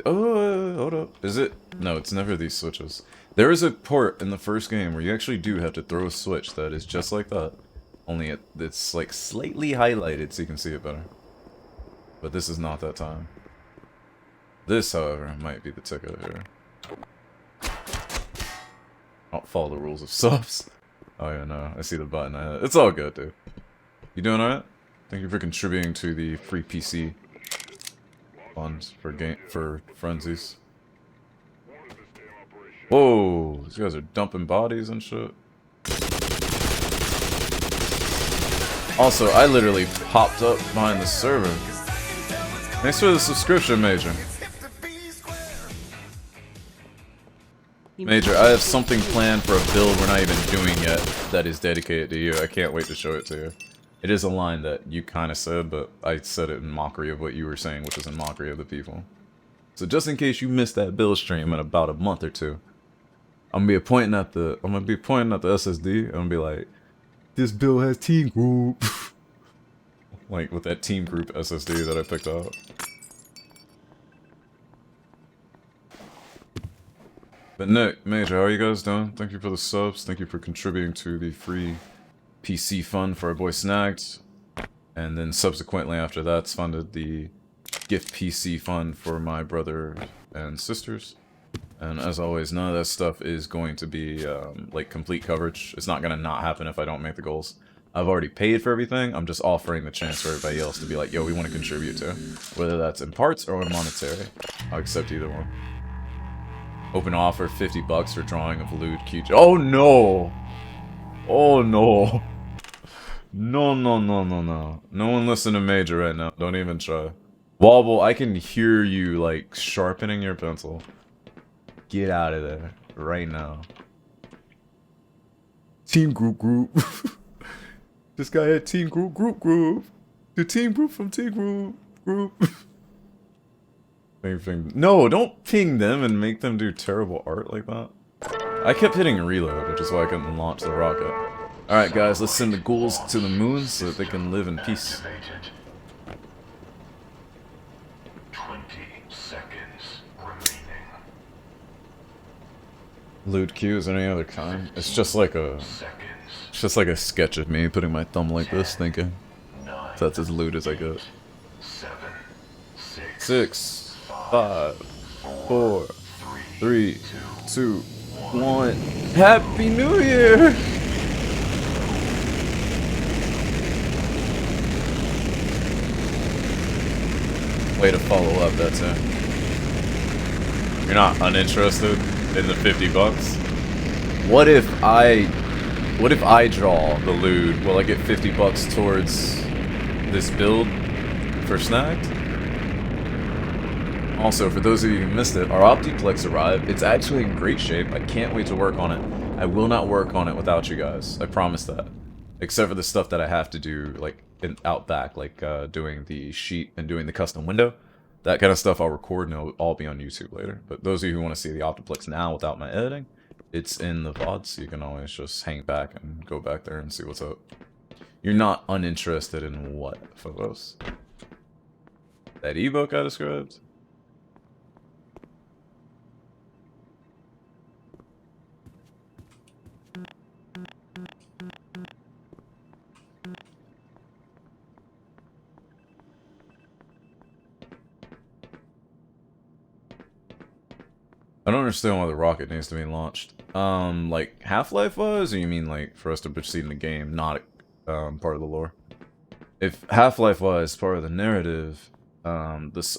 Oh, hold up. Is it? No, it's never these switches. There is a port in the first game where you actually do have to throw a switch that is just like that. Only it's like slightly highlighted so you can see it better. But this is not that time. This, however, might be the ticket here. I'll follow the rules of subs. Oh yeah, no, I see the button. It's all good, dude. You doing alright? Thank you for contributing to the free PC fund for frenzies. Whoa, these guys are dumping bodies and shit. Also, I literally popped up behind the server. Thanks for the subscription, Major. Major, I have something planned for a build we're not even doing yet that is dedicated to you. I can't wait to show it to you. It is a line that you kind of said, but I said it in mockery of what you were saying, which is in mockery of the people. So just in case you missed that build stream in about a month or two, I'm gonna be pointing at the SSD. I'm gonna be like, this build has team group, like with that team group SSD that I picked up. But Nick, Major, how are you guys doing? Thank you for the subs. Thank you for contributing to the free PC fund for our boy Snagged. And then subsequently after that's funded the gift PC fund for my brother and sisters. And as always, none of that stuff is going to be like complete coverage. It's not going to not happen if I don't make the goals. I've already paid for everything. I'm just offering the chance for everybody else to be like, yo, we want to contribute to. Whether that's in parts or in monetary. I'll accept either one. Open offer, 50 bucks for drawing of lewd cute. Oh no! Oh no! No, no, no, no, no. No one listen to Major right now. Don't even try. Wobble, I can hear you, like, sharpening your pencil. Get out of there. Right now. Team group. This guy had team group. The team group from team group. No, don't ping them and make them do terrible art like that. I kept hitting reload, which is why I couldn't launch the rocket. Alright guys, let's send the ghouls to the moon so that they can live in peace. 20 seconds remaining. Lewd Q, is there any other kind? It's just like a... Seconds. It's just like a sketch of me putting my thumb like this, thinking. 9. That's as lewd as I get. 7. 6, 5, 4, 3, 2, 1. Happy New Year! Way to follow up, that's it. You're not uninterested in the 50 bucks? What if I draw the lewd? Will I get 50 bucks towards this build for Snagged? Also, for those of you who missed it, our Optiplex arrived. It's actually in great shape. I can't wait to work on it. I will not work on it without you guys. I promise that. Except for the stuff that I have to do, like, out back, like doing the sheet and doing the custom window. That kind of stuff I'll record and it'll all be on YouTube later. But those of you who want to see the Optiplex now without my editing, it's in the VOD, so you can always just hang back and go back there and see what's up. You're not uninterested in what, Phobos? That ebook I described? I don't understand why the rocket needs to be launched. Like Half-Life was, or you mean like for us to proceed in the game, not part of the lore? If Half-Life was part of the narrative,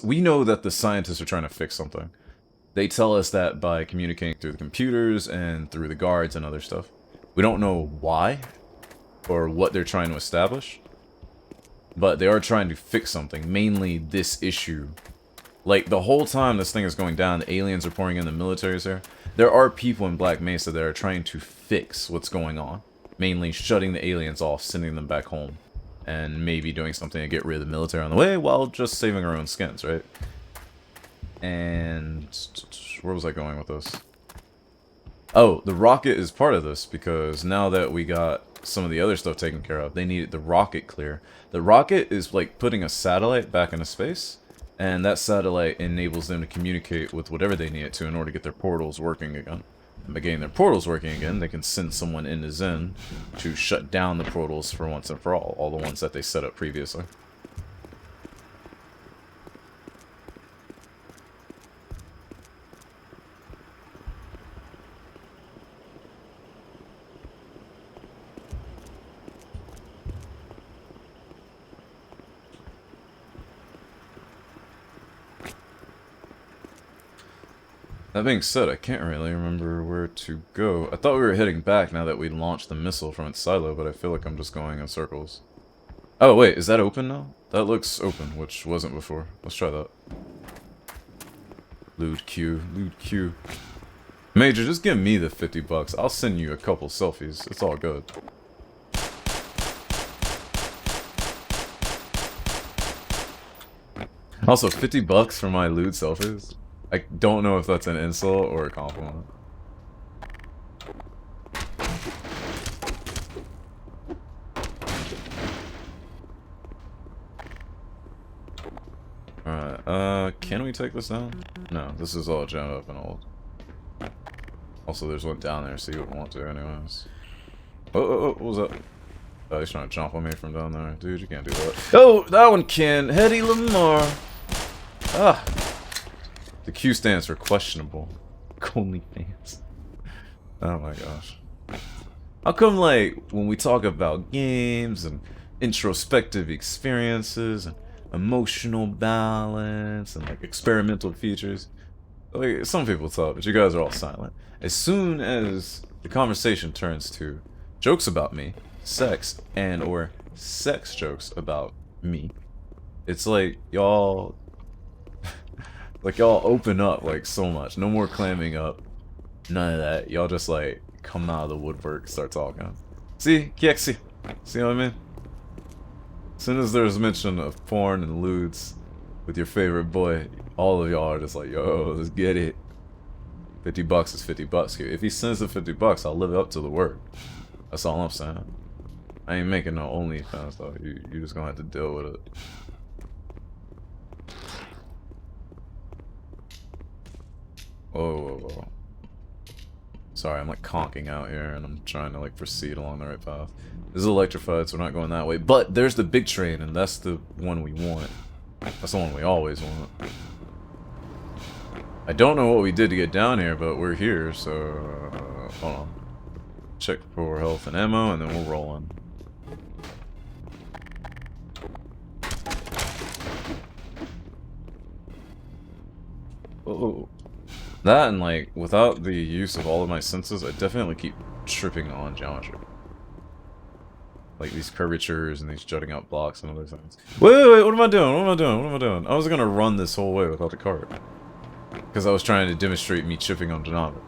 we know that the scientists are trying to fix something. They tell us that by communicating through the computers and through the guards and other stuff. We don't know why or what they're trying to establish, but they are trying to fix something, mainly this issue. Like, the whole time this thing is going down, the aliens are pouring in, the military's there. There are people in Black Mesa that are trying to fix what's going on. Mainly shutting the aliens off, sending them back home. And maybe doing something to get rid of the military on the way, while just saving our own skins, right? And... where was I going with this? Oh, the rocket is part of this, because now that we got some of the other stuff taken care of, they needed the rocket clear. The rocket is like putting a satellite back into space. And that satellite enables them to communicate with whatever they need it to in order to get their portals working again. And by getting their portals working again, they can send someone into Zen to shut down the portals for once and for all the ones that they set up previously. That being said, I can't really remember where to go. I thought we were heading back now that we launched the missile from its silo, but I feel like I'm just going in circles. Oh, wait, is that open now? That looks open, which wasn't before. Let's try that. Lewd Q. Major, just give me the 50 bucks. I'll send you a couple selfies. It's all good. Also, 50 bucks for my lewd selfies? I don't know if that's an insult or a compliment. Alright, can we take this down? No, this is all jammed up and old. Also, there's one down there, so you wouldn't want to anyways. Oh, what was that? Oh, he's trying to jump on me from down there. Dude, you can't do that. Oh, that one can! Hetty Lamar! Ah! The Q stands for questionable. Only fans. Oh my gosh. How come, like, when we talk about games and introspective experiences and emotional balance and, like, experimental features, like, some people talk, but you guys are all silent. As soon as the conversation turns to jokes about me, sex, and or sex jokes about me, it's like y'all open up like so much. No more clamming up. None of that. Y'all just like come out of the woodwork, start talking. See, Kexi. See what I mean? As soon as there's mention of porn and lewds with your favorite boy, all of y'all are just like, yo, let's get it. $50 is $50 here. If he sends the $50, I'll live up to the word. That's all I'm saying. I ain't making no OnlyFans though. You just gonna have to deal with it. Whoa. Sorry, I'm like conking out here and I'm trying to like proceed along the right path. This is electrified, so we're not going that way. But there's the big train, and that's the one we want. That's the one we always want. I don't know what we did to get down here, but we're here, so hold on. Check for health and ammo, and then we'll roll on. Oh, that and like without the use of all of my senses, I definitely keep tripping on geometry. Like these curvatures and these jutting out blocks and other things. Wait, what am I doing? I was gonna run this whole way without the cart. Because I was trying to demonstrate me chipping on geometry.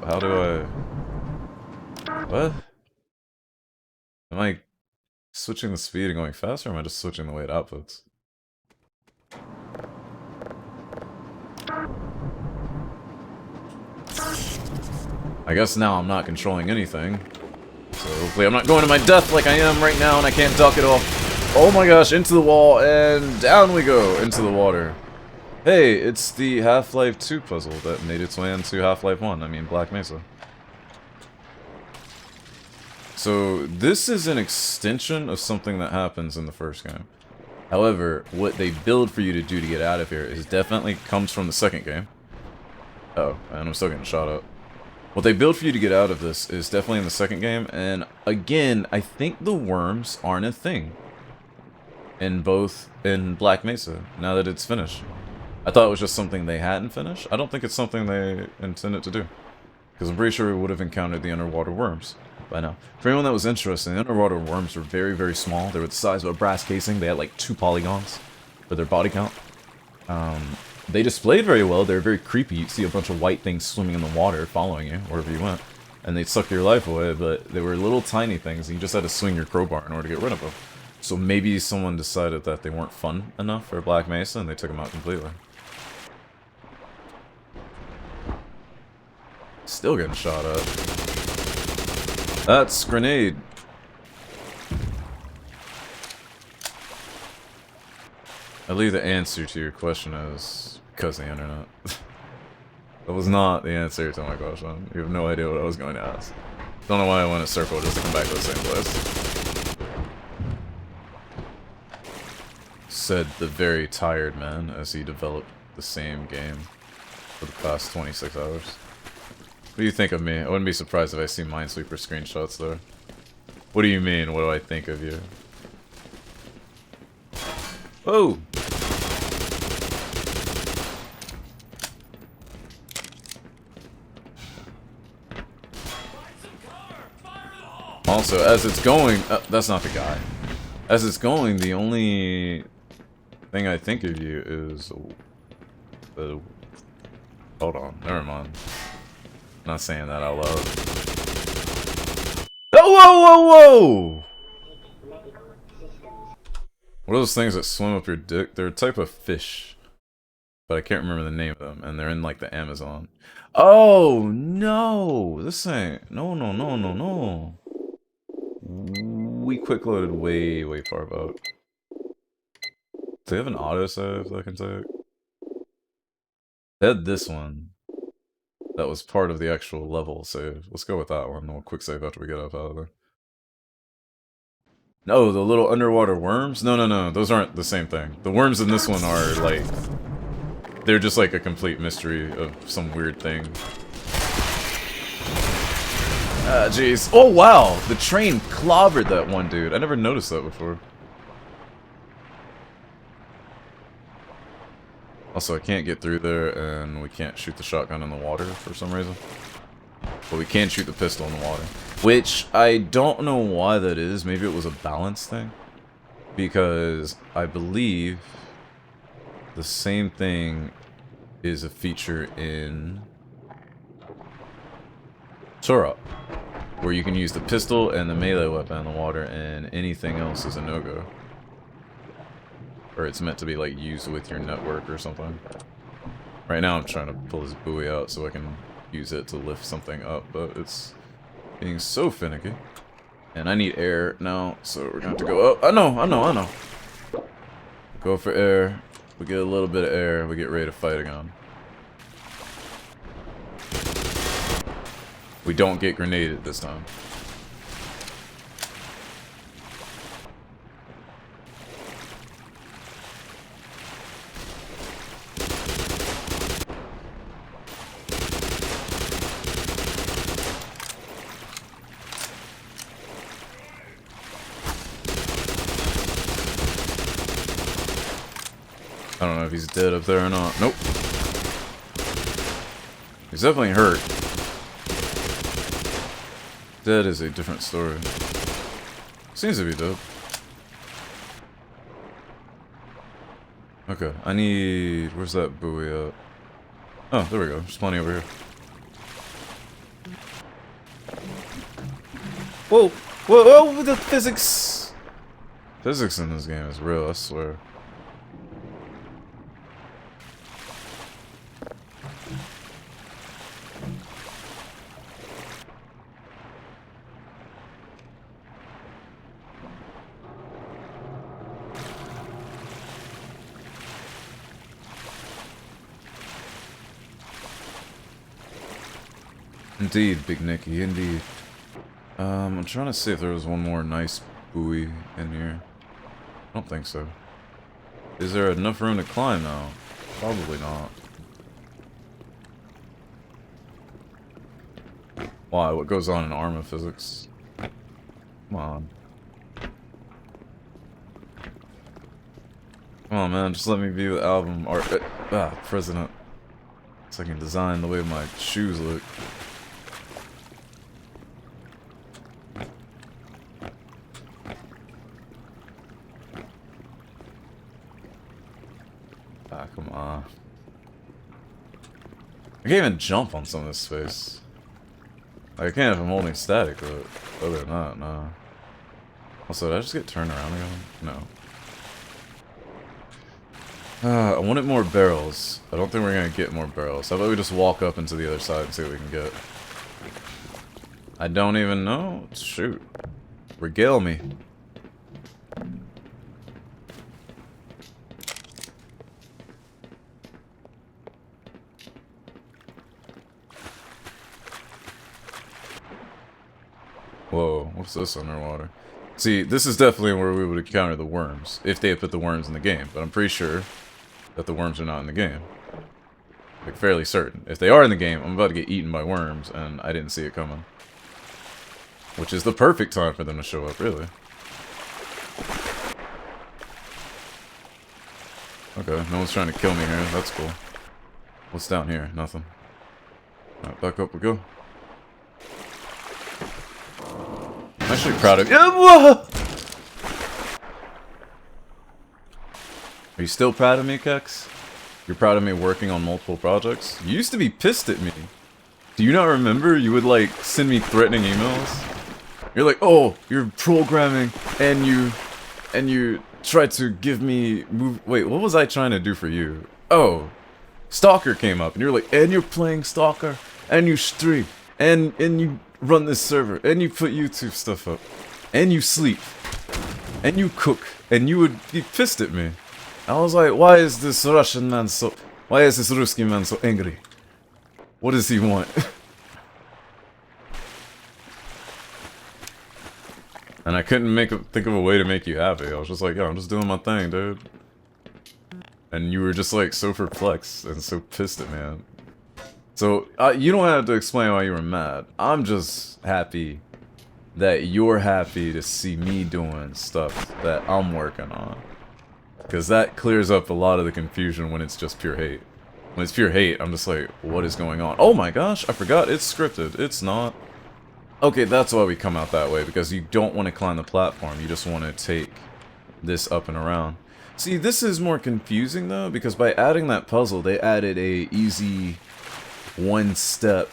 How do I... What? Am I switching the speed and going faster, or am I just switching the way it outputs? I guess now I'm not controlling anything. So hopefully I'm not going to my death like I am right now and I can't duck it off. Oh my gosh, into the wall and down we go into the water. Hey, it's the Half-Life 2 puzzle that made its way into Half-Life 1, I mean Black Mesa. So this is an extension of something that happens in the first game. However, what they build for you to do to get out of here is definitely comes from the second game. Oh, and I'm still getting shot up. What they build for you to get out of this is definitely in the second game, and again, I think the worms aren't a thing. In Black Mesa, now that it's finished. I thought it was just something they hadn't finished. I don't think it's something they intended to do. Because I'm pretty sure we would have encountered the underwater worms by now. For anyone that was interested, the underwater worms were very, very small. They were the size of a brass casing. They had like 2 polygons for their body count. They displayed very well. They were very creepy. You'd see a bunch of white things swimming in the water, following you, wherever you went. And they'd suck your life away, but they were little tiny things, and you just had to swing your crowbar in order to get rid of them. So maybe someone decided that they weren't fun enough for Black Mesa, and they took them out completely. Still getting shot at. That's grenade. I believe the answer to your question is because of the internet. That was not the answer to my question. You have no idea what I was going to ask. Don't know why I went a circle just to come back to the same place. Said the very tired man as he developed the same game for the past 26 hours. What do you think of me? I wouldn't be surprised if I see Minesweeper screenshots there. What do you mean, what do I think of you? Oh! Also, as it's going... that's not the guy. As it's going, the only thing I think of you is... hold on, never mind. I'm not saying that out loud. Oh, whoa! What are those things that swim up your dick? They're a type of fish. But I can't remember the name of them, and they're in, like, the Amazon. Oh, no! This ain't... No. We quick-loaded way, way far back. Do they have an autosave that I can take? They had this one. That was part of the actual level save. Let's go with that one. We'll quick save after we get up out of there. No, the little underwater worms? No, no, no. Those aren't the same thing. The worms in this one are, like... They're just like a complete mystery of some weird thing. Ah, jeez. Oh, wow! The train clobbered that one dude. I never noticed that before. Also, I can't get through there, and we can't shoot the shotgun in the water for some reason. But we can shoot the pistol in the water. Which, I don't know why that is. Maybe it was a balance thing. Because I believe the same thing is a feature in Turok, where you can use the pistol and the melee weapon in the water, and anything else is a no-go. Or it's meant to be like used with your network or something. Right now I'm trying to pull this buoy out so I can use it to lift something up, but it's getting so finicky. And I need air now, so we're gonna have to go up. I know. Go for air. We get a little bit of air, we get ready to fight again. We don't get grenaded this time. I don't know if he's dead up there or not. Nope. He's definitely hurt. Dead is a different story. Seems to be dead. Okay, I need... Where's that buoy at? Oh, there we go. There's plenty over here. Whoa! Whoa! Whoa! The physics! Physics in this game is real, I swear. Indeed, Big Nicky, indeed. I'm trying to see if there was one more nice buoy in here. I don't think so. Is there enough room to climb now? Probably not. Why? What goes on in Arma physics? Come on. Come on, man. Just let me view the album art. President. So I can design the way my shoes look. Ah, come on. I can't even jump on some of this space. Like, I can if I'm holding static, but other than that, no. Also, did I just get turned around again? No. I wanted more barrels. I don't think we're gonna get more barrels. How about we just walk up into the other side and see what we can get? I don't even know. Shoot. Regale me. Whoa, what's this underwater? See, this is definitely where we would encounter the worms, if they had put the worms in the game, but I'm pretty sure that the worms are not in the game. Like, fairly certain. If they are in the game, I'm about to get eaten by worms, and I didn't see it coming. Which is the perfect time for them to show up, really. Okay, no one's trying to kill me here, that's cool. What's down here? Nothing. Alright, back up we go. I'm actually proud of you. Are you still proud of me, Kex? You're proud of me working on multiple projects? You used to be pissed at me. Do you not remember? You would, like, send me threatening emails. You're like, oh, you're programming, and you tried to give me Wait, what was I trying to do for you? Oh, Stalker came up, and you're like, and you're playing Stalker, and you stream, and you run this server, and you put YouTube stuff up, and you sleep, and you cook, and you would be pissed at me. I was like, why is this Russian man so... Why is this Ruski man so angry? What does he want? And I couldn't think of a way to make you happy. I was just like, yo, I'm just doing my thing, dude. And you were just like so perplexed and so pissed at me. So, you don't have to explain why you were mad. I'm just happy that you're happy to see me doing stuff that I'm working on. Because that clears up a lot of the confusion when it's just pure hate. When it's pure hate, I'm just like, what is going on? Oh my gosh, I forgot, it's scripted. It's not. Okay, that's why we come out that way, because you don't want to climb the platform. You just want to take this up and around. See, this is more confusing though, because by adding that puzzle, they added a easy one-step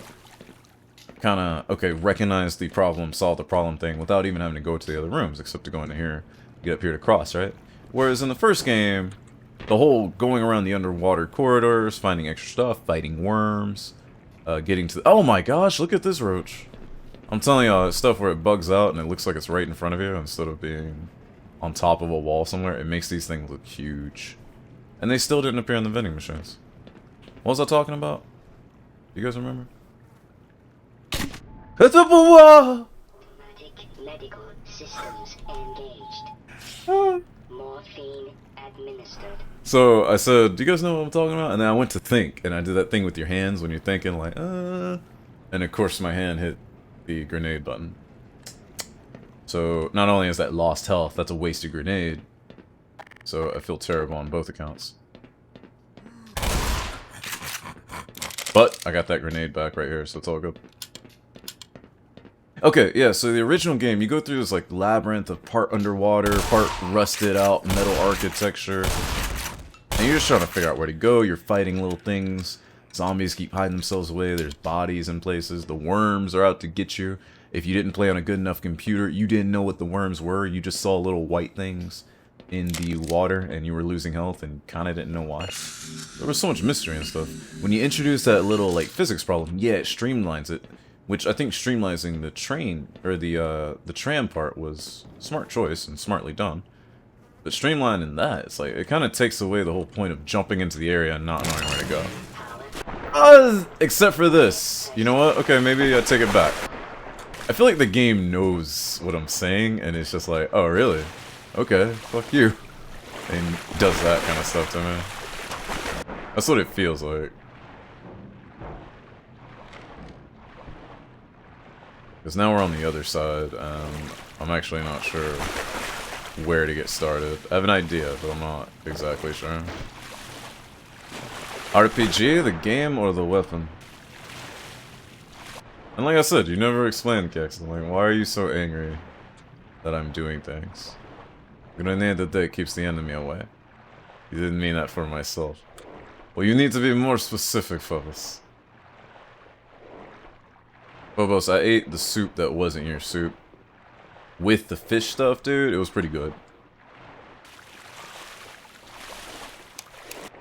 kind of, okay, recognize the problem, solve the problem thing without even having to go to the other rooms, except to go into here, get up here to cross, right? Whereas in the first game, the whole going around the underwater corridors, finding extra stuff, fighting worms, getting to the, oh my gosh, look at this roach. I'm telling you, stuff where it bugs out and it looks like it's right in front of you instead of being on top of a wall somewhere, it makes these things look huge. And they still didn't appear in the vending machines. What was I talking about? You guys remember? Automatic medical systems engaged. Morphine administered. So I said, do you guys know what I'm talking about? And then I went to think, and I did that thing with your hands when you're thinking like, and of course my hand hit the grenade button. So not only is that lost health, that's a wasted grenade. So I feel terrible on both accounts. But I got that grenade back right here, so it's all good. Okay, yeah, so the original game, you go through this like labyrinth of part underwater, part rusted out metal architecture. And you're just trying to figure out where to go, you're fighting little things. Zombies keep hiding themselves away, there's bodies in places, the worms are out to get you. If you didn't play on a good enough computer, you didn't know what the worms were, you just saw little white things in the water and you were losing health and kinda didn't know why. There was so much mystery and stuff. When you introduce that little like physics problem, yeah, it streamlines it. Which I think streamlining the train, or the tram part was a smart choice and smartly done. But streamlining that, it's like, it kind of takes away the whole point of jumping into the area and not knowing where to go. Except for this. You know what? Okay, maybe I take it back. I feel like the game knows what I'm saying, and it's just like, oh really? Okay, fuck you. And does that kind of stuff to me. That's what it feels like. Because now we're on the other side, and I'm actually not sure where to get started. I have an idea, but I'm not exactly sure. RPG, the game, or the weapon? And like I said, you never explained, Kex. I'm like, why are you so angry that I'm doing things? Grenade that keeps the enemy away. You didn't mean that for myself. Well, you need to be more specific, Phobos. Phobos, I ate the soup that wasn't your soup. With the fish stuff, dude, it was pretty good.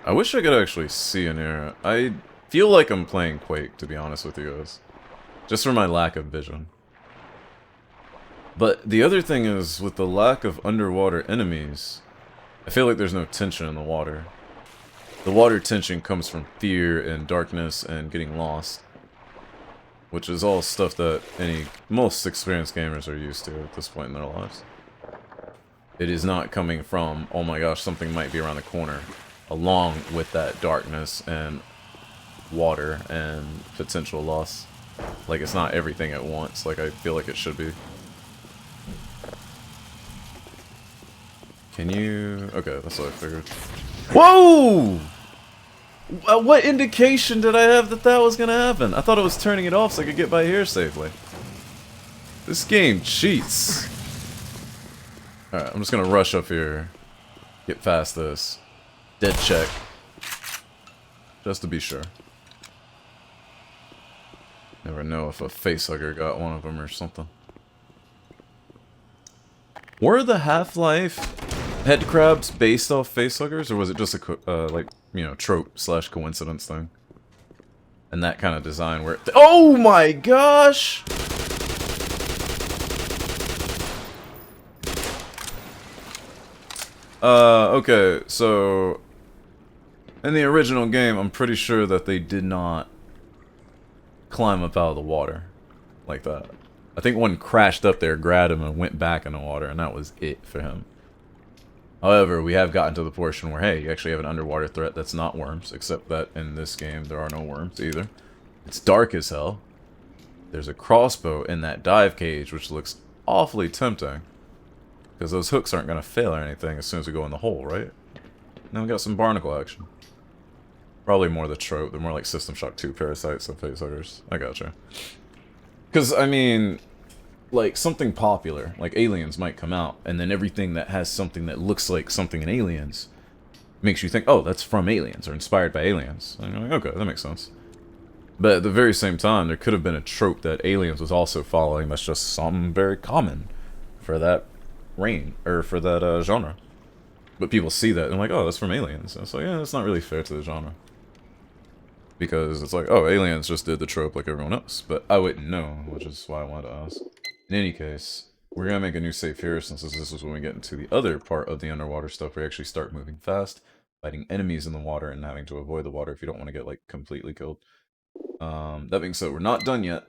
I wish I could actually see in here. I feel like I'm playing Quake, to be honest with you guys. Just for my lack of vision. But the other thing is, with the lack of underwater enemies, I feel like there's no tension in the water. The water tension comes from fear and darkness and getting lost. Which is all stuff that most experienced gamers are used to at this point in their lives. It is not coming from, oh my gosh, something might be around the corner, along with that darkness and water and potential loss. Like, it's not everything at once, like I feel like it should be. Can you... Okay, that's what I figured. Whoa! What indication did I have that that was gonna happen? I thought it was turning it off so I could get by here safely. This game cheats. Alright, I'm just gonna rush up here. Get past this. Dead check. Just to be sure. Never know if a facehugger got one of them or something. Were the Half-Life head crabs based off facehuggers, or was it just a, like, you know, trope/coincidence thing? And that kind of design where oh my gosh! Okay, so in the original game, I'm pretty sure that they did not climb up out of the water like that. I think one crashed up there, grabbed him, and went back in the water, and that was it for him. However, we have gotten to the portion where, hey, you actually have an underwater threat that's not worms, except that in this game there are no worms either. It's dark as hell. There's a crossbow in that dive cage, which looks awfully tempting. Because those hooks aren't going to fail or anything as soon as we go in the hole, right? Then we got some barnacle action. Probably more the trope. They're more like System Shock 2 parasites than facehuggers. I gotcha. Because, I mean, like, something popular, like Aliens, might come out, and then everything that has something that looks like something in Aliens makes you think, oh, that's from Aliens, or inspired by Aliens. And you're like, okay, that makes sense. But at the very same time, there could have been a trope that Aliens was also following that's just something very common for that for that genre. But people see that and they're like, oh, that's from Aliens. And it's like, yeah, that's not really fair to the genre. Because it's like, oh, Aliens just did the trope like everyone else. But I wouldn't know, which is why I wanted to ask. In any case, we're going to make a new save here, since this is when we get into the other part of the underwater stuff, where you actually start moving fast, fighting enemies in the water, and having to avoid the water if you don't want to get, like, completely killed. That being said, we're not done yet.